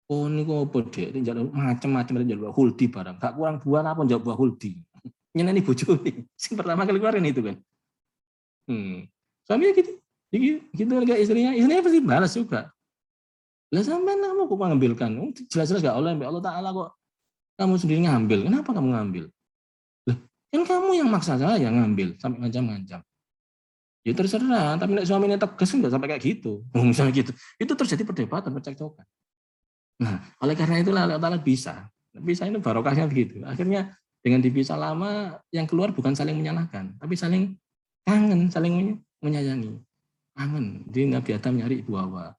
Oh ini kok apa dek, macam-macam njaluk huldi barang, gak kurang buah apa njaluk buah huldi. Nyeneni bojone. Sing pertama kali keluarin itu kan. Suaminya gitu. Gitu enggak istrinya pasti balas juga. Lah sampean kamu kok mengambilkan? Jelas-jelas enggak oleh Allah Taala kok kamu sendiri ngambil. Kenapa kamu ngambil? Lah, kan kamu yang maksa saya ngambil sampai ngancam-ngancam. Ya terserah, tapi nek suaminya tegas enggak sampai kayak gitu. Misalnya gitu. Itu terjadi perdebatan, percekcokan. Nah, oleh karena itulah Allah Ta'ala bisa ini barokahnya begitu. Akhirnya dengan dipisah lama, yang keluar bukan saling menyalahkan, tapi saling kangen, saling menyayangi. Kangen. Jadi Nabi Adam nyari Ibu Hawa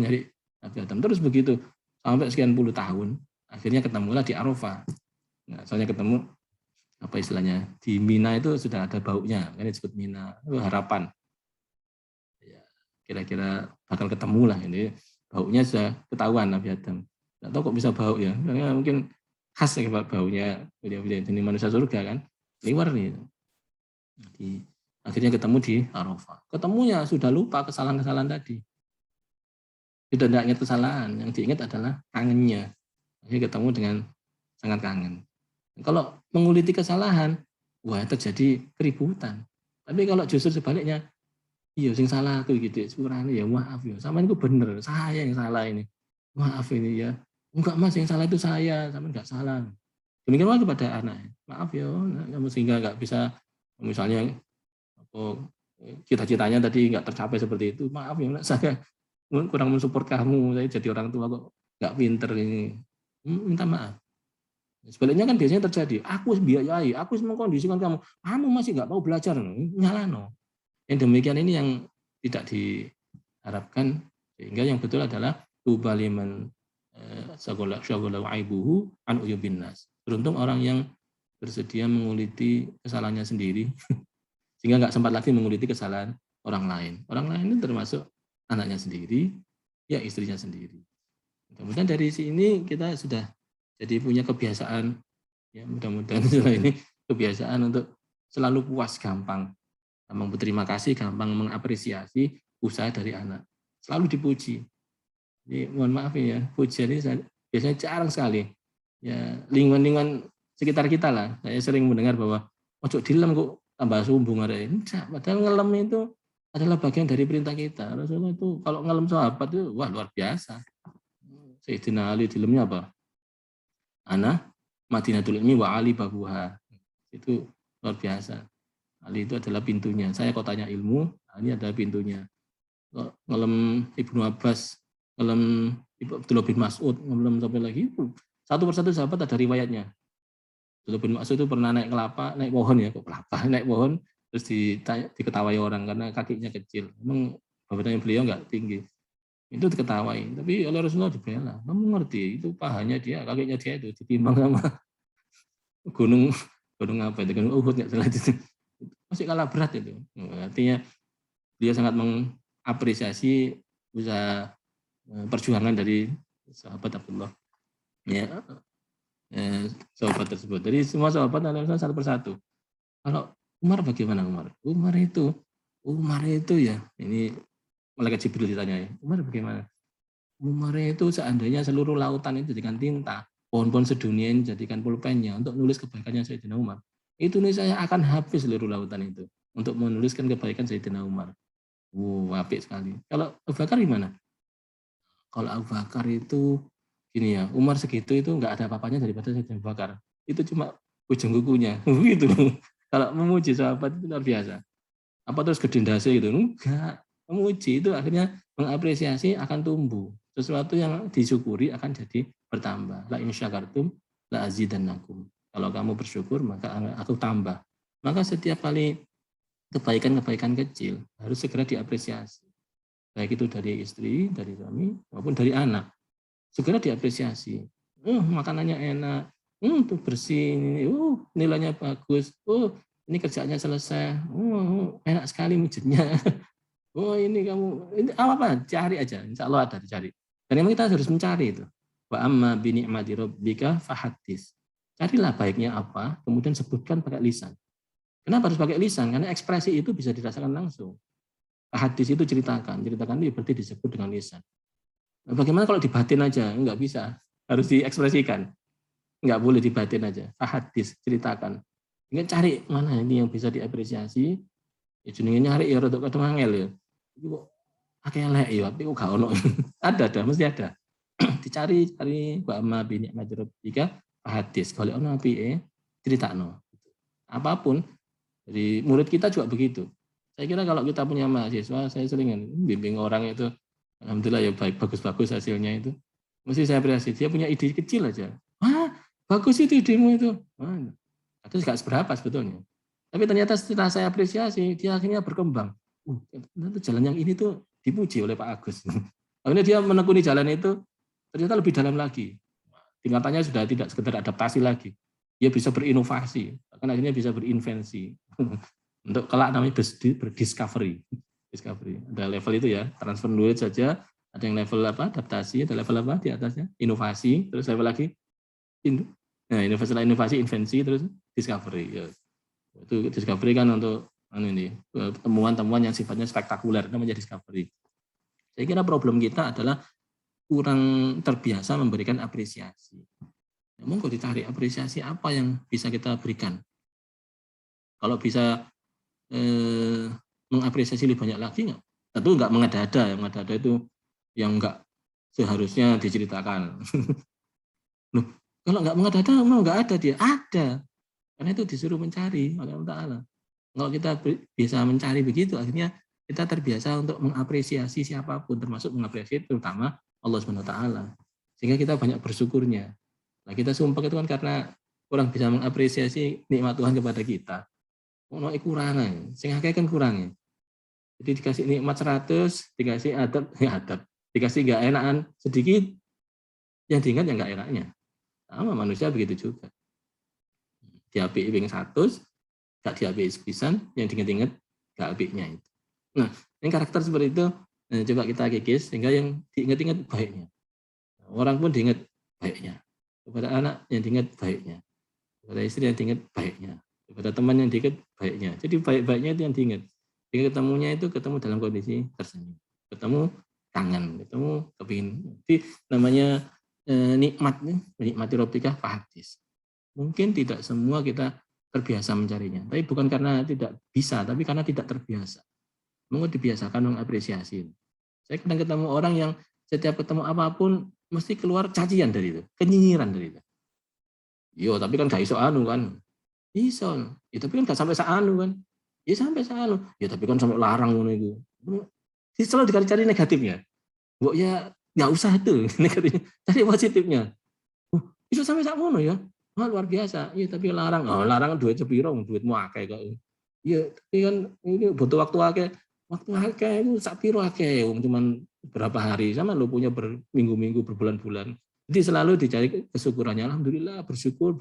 nyari Nabi Adam. Terus begitu, sampai sekian puluh tahun, akhirnya ketemulah di Arafah. Nah, soalnya ketemu, apa istilahnya, di Mina itu sudah ada baunya, kan disebut Mina, itu harapan. Ya, kira-kira bakal ketemu lah ini. Baunya sudah ketahuan Nabi Adam. Tidak tahu kok bisa bau ya. Karena mungkin khas ya baunya jenis manusia surga kan. Liwar nih. Jadi, akhirnya ketemu di Arafah. Ketemunya sudah lupa kesalahan-kesalahan tadi. Sudah tidak ingat kesalahan. Yang diingat adalah kangennya. Akhirnya ketemu dengan sangat kangen. Kalau menguliti kesalahan, wah terjadi keributan. Tapi kalau justru sebaliknya, iya sing salah aku gitu sepurane ya maaf ya sampean itu bener saya yang salah ini maaf ini ya enggak mas yang salah itu saya sampean enggak salah demikian juga kepada anak maaf ya kamu sehingga enggak bisa misalnya apa cita-citanya tadi enggak tercapai seperti itu maaf ya saya kurang mensupport kamu saya jadi orang tua kok enggak pinter ini minta maaf. Sebaliknya kan biasanya terjadi aku biayai aku mengkondisikan kamu masih enggak mau belajar nyalano. Yang demikian ini yang tidak diharapkan, sehingga yang betul adalah tubaliman syaghalahu aibuhu an uyubin nas. Beruntung orang yang bersedia menguliti kesalahannya sendiri sehingga nggak sempat lagi menguliti kesalahan orang lain. Orang lain itu termasuk anaknya sendiri, ya istrinya sendiri. Kemudian dari sini kita sudah jadi punya kebiasaan, ya mudah-mudahan setelah ini kebiasaan untuk selalu puas, gampang berterima kasih, gampang mengapresiasi usaha dari anak. Selalu dipuji. Jadi mohon maaf ya, pujian ini biasanya jarang sekali. Ya lingkungan sekitar kita lah. Saya sering mendengar bahwa ojo dilem kok tambah sumbung ada ini. Padahal ngelem itu adalah bagian dari perintah kita. Rasulullah itu kalau ngelem sahabat itu wah luar biasa. Sayyidina Ali dilemnya apa? Ana Madinatul Ilmi wa Ali babuha. Itu luar biasa. Ali itu adalah pintunya. Saya kotanya ilmu, ini adalah pintunya. Ngelem Ibnu Abbas, ngelem Abdullah bin Mas'ud, ngelem sampai lagi. Satu persatu sahabat ada riwayatnya. Abdullah bin Mas'ud itu pernah naik kelapa, naik pohon ya, kok kelapa, naik pohon, terus diketawai orang karena kakinya kecil. Memang badannya beliau nggak tinggi. Itu diketawai, tapi oleh Rasulullah dibela. Kamu ngerti, itu pahanya dia, kakinya dia itu ditimbang sama gunung apa itu, gunung Uhud nggak salah itu. Masih kalah berat itu. Artinya dia sangat mengapresiasi usaha perjuangan dari sahabat Abdullah. Ya, sahabat tersebut. Jadi semua sahabat adalah satu persatu. Kalau Umar bagaimana Umar? Umar itu ya, ini malaikat Jibril ditanya ya, Umar bagaimana? Umar itu seandainya seluruh lautan itu jadikan tinta, pohon-pohon sedunia ini jadikan pulpennya untuk nulis kebaikannya Sayyidina Umar. Itu nih saya akan habis seluruh lautan itu untuk menuliskan kebaikan Sayyidina Umar. Apik sekali. Kalau Abu Bakar gimana? Kalau Abu Bakar itu gini ya, Umar segitu itu nggak ada apa-apanya daripada Sayyidina Abu Bakar. Itu cuma ujung kukunya. Begitu. Kalau memuji sahabat itu luar biasa. Apa terus gedendase gitu? Enggak. Memuji itu akhirnya mengapresiasi akan tumbuh. Sesuatu yang disyukuri akan jadi bertambah. La in syakartum la azidannakum. Kalau kamu bersyukur maka aku tambah. Maka setiap kali kebaikan-kebaikan kecil harus segera diapresiasi. Baik itu dari istri, dari suami, maupun dari anak. Segera diapresiasi. Makanannya enak. Itu bersih. Nilainya bagus. Ini kerjaannya selesai. Enak sekali mijitnya. Ini kamu, ini apa? Cari aja. Insya Allah ada dicari. Dan memang kita harus mencari itu. Wa amma bi ni'mati rabbika fahaddits. Carilah baiknya apa, kemudian sebutkan pakai lisan. Kenapa harus pakai lisan? Karena ekspresi itu bisa dirasakan langsung. Hadis itu ceritakan itu berarti disebut dengan lisan. Bagaimana kalau dibatin aja? Enggak bisa, harus diekspresikan. Enggak boleh dibatin aja. Hadis ceritakan. Ingat cari mana ini yang bisa diapresiasi. Ya jenenge nyari ya rada kadang angel ya. Iki kok akeh elek ya, tapi kok gak ono. Ada, mesti ada. Dicari wa amma bi ni'mati rabbika hadis. Kalau ono apike critakno. Apapun. Jadi murid kita juga begitu. Saya kira kalau kita punya mahasiswa, saya sering bimbing orang itu, alhamdulillah ya baik, bagus-bagus hasilnya itu. Mesti saya apresiasi, dia punya ide kecil aja. Wah, bagus itu idemu itu. Itu nggak seberapa sebetulnya. Tapi ternyata setelah saya apresiasi, dia akhirnya berkembang. Jalan yang ini tuh dipuji oleh Pak Agus. Akhirnya dia menekuni jalan itu, ternyata lebih dalam lagi. Tingkatannya sudah tidak sekedar adaptasi lagi. Dia bisa berinovasi, bahkan akhirnya bisa berinvensi. Untuk kelak namanya berdiscovery. Ada level itu ya, transfer knowledge saja, ada yang level apa? Adaptasi, ada level apa di atasnya? Inovasi, terus level lagi inovasi, invensi, terus discovery. Ya. Itu discovery kan untuk ini temuan-temuan yang sifatnya spektakuler, namanya discovery. Saya kira problem kita adalah kurang terbiasa memberikan apresiasi. Monggo ditarik apresiasi apa yang bisa kita berikan. Kalau bisa mengapresiasi lebih banyak lagi nggak? Tentu nggak mengada-ada, yang mengada-ada itu yang nggak seharusnya diceritakan. Loh, kalau nggak mengada-ada, nggak ada dia, ada. Karena itu disuruh mencari oleh Allah Ta'ala. Kalau kita bisa mencari begitu, akhirnya kita terbiasa untuk mengapresiasi siapapun, termasuk mengapresiasi terutama Allah SWT. Sehingga kita banyak bersyukurnya. Nah, kita sumpah itu kan karena kurang bisa mengapresiasi nikmat Tuhan kepada kita. Ono kurangnya, sing akeh kan kurangnya. Jadi dikasih nikmat 100, dikasih adab, dikasih gak enakan sedikit, yang diingat yang nggak enaknya. Sama manusia begitu juga. Diapik ping 100, gak diapik sepisan, yang diingat-ingat gak apiknya itu. Nah, yang karakter seperti itu coba kita kikis sehingga yang diingat-ingat baiknya. Orang pun diingat baiknya. Kepada anak yang diingat baiknya. Kepada istri yang diingat baiknya. Kepada teman yang diingat baiknya. Jadi baik-baiknya itu yang diingat. Jadi ketemunya itu ketemu dalam kondisi tersenyum. Ketemu kangen, ketemu kepingin. Jadi namanya nikmati Rabbika fahadis. Mungkin tidak semua kita terbiasa mencarinya. Tapi bukan karena tidak bisa, tapi karena tidak terbiasa. Mungkin dibiasakan mengapresiasi. Saya kadang ketemu orang yang setiap ketemu apapun mesti keluar cacian dari itu, kenyinyiran dari itu. Yo, tapi kan gak iso anu kan. Iso. Ya, tapi kan gak sampai saanu kan. Ya sampai saanu. Ya tapi kan sampai larang ngono itu. Selalu dicari negatifnya. Mbok ya nggak usah itu negatifnya. Cari positifnya. Bisa sampai sak ngono ya. Wah, luar biasa. Iya, tapi larang. Oh, larang duit sepiro, duitmu akeh kok. Iya, tapi kan ini butuh waktu akeh. Waktu akeh itu sak piro akeh, cuman berapa hari sama lo punya berminggu-minggu, berbulan-bulan. Jadi selalu dicari kesyukurannya. Alhamdulillah, bersyukur.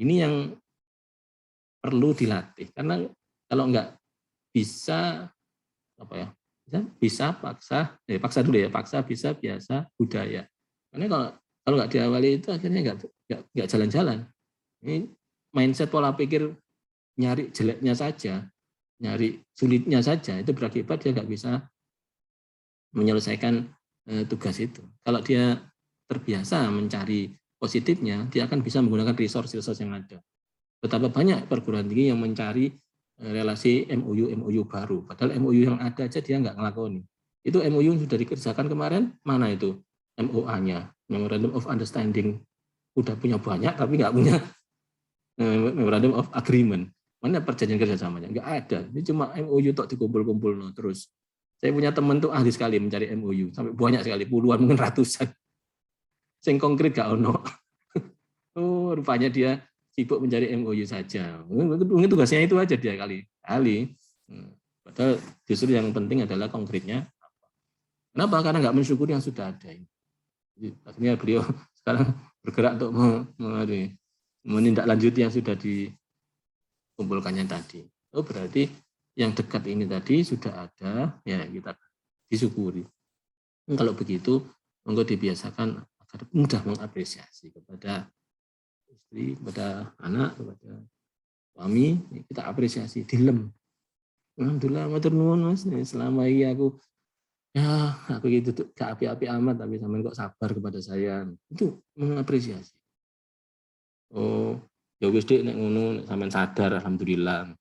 Ini yang perlu dilatih. Karena kalau enggak bisa apa ya? Bisa paksa dulu ya, paksa bisa biasa budaya. Karena kalau nggak diawali itu akhirnya nggak jalan-jalan. Ini mindset pola pikir nyari jeleknya saja, nyari sulitnya saja itu berakibat dia nggak bisa menyelesaikan tugas itu. Kalau dia terbiasa mencari positifnya, dia akan bisa menggunakan resource yang ada. Betapa banyak perguruan tinggi yang mencari relasi MOU baru. Padahal MOU yang ada aja dia nggak ngelakoni. Itu MOU yang sudah dikerjakan kemarin, mana itu MOA-nya, Memorandum of Understanding. Udah punya banyak, tapi nggak punya Memorandum of Agreement. Mana perjanjian kerjasamanya? Nggak ada. Ini cuma MOU tok dikumpul-kumpul terus. Saya punya teman tuh ahli sekali mencari MOU, sampai banyak sekali, puluhan mungkin ratusan. Sing konkret gak ono. Oh, rupanya dia sibuk mencari MOU saja. Mungkin tugasnya itu aja dia kali. Padahal justru yang penting adalah konkretnya. Kenapa? Karena nggak mensyukuri yang sudah ada. Akhirnya beliau sekarang bergerak untuk menindaklanjuti yang sudah dikumpulkannya tadi. Oh, berarti yang dekat ini tadi sudah ada, ya kita disyukuri. Kalau begitu, monggo dibiasakan agar mudah mengapresiasi kepada istri, kepada anak, kepada suami, kita apresiasi, dilem. Alhamdulillah, matur nuwun Mas, selama ini aku gitu tuh gak api-api amat, tapi sampean kok sabar kepada saya. Itu mengapresiasi. Oh, ya wis Dik nek ngono, nek sampean sadar alhamdulillah.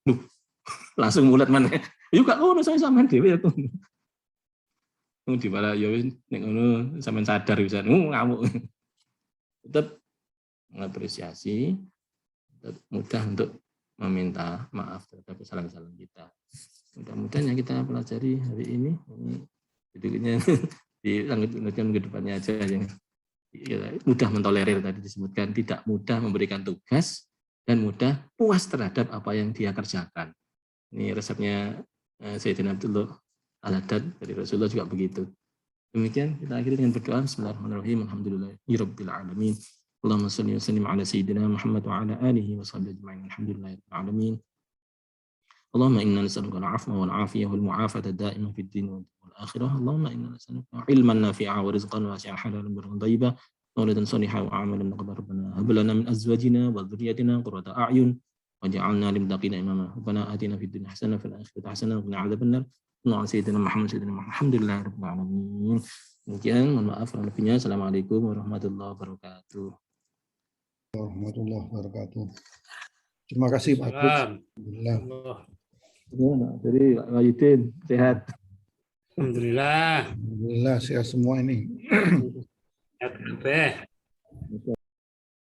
Langsung mulet maneh. Yo gak ngono saya sampean dhewe aku. Di malah ya wis nek ngono sampean sadar bisa ngamuk. Tetap mengapresiasi, mudah untuk meminta maaf terhadap kesalahan-kesalahan kita. Mudah-mudahan yang kita pelajari hari ini sedikitnya dilanjutkan ke depannya aja yang mudah mentolerir tadi disebutkan, tidak mudah memberikan tugas dan mudah puas terhadap apa yang dia kerjakan. Ini resepnya Sayyidina Abdullah Al-Haddad dari Rasulullah juga begitu. Demikian kita akhiri dengan berdoa. Bismillahirrahmanirrahim. Alhamdulillahirabbil alamin. Allahumma shalli wa sallim ala sayyidina Muhammad wa ala alihi wa sahbihi ajma'in. Alhamdulillahirabbil alamin. Allahumma inna nas'aluka al-'afwa wal 'afiyah wal mu'afata da'imah fid din wal akhirah. Allahumma inna nas'aluka 'ilman nafi'a wa rizqan wasi'an halalan barran thayyiban wa waladan shalihan wa 'amalan taqabbal. Rabbana hab lana min azwajina wa dhurriyyatina qurrata a'yun waj'alna lil muttaqina imama. Rabbana atina fid dunya hasanah wa fil akhirati hasanah wa qina 'adzabannar. Alhamdulillahirabbil alamin. Demikian, mohon maaf kalau lebihnya. Assalamualaikum warahmatullahi wabarakatuh. Warahmatullahi wabarakatuh. Terima kasih Pak Bud. Alhamdulillah. Jadi Pak Wahidin sehat. Alhamdulillah. Alhamdulillah sehat semua ini. Sehat kabeh.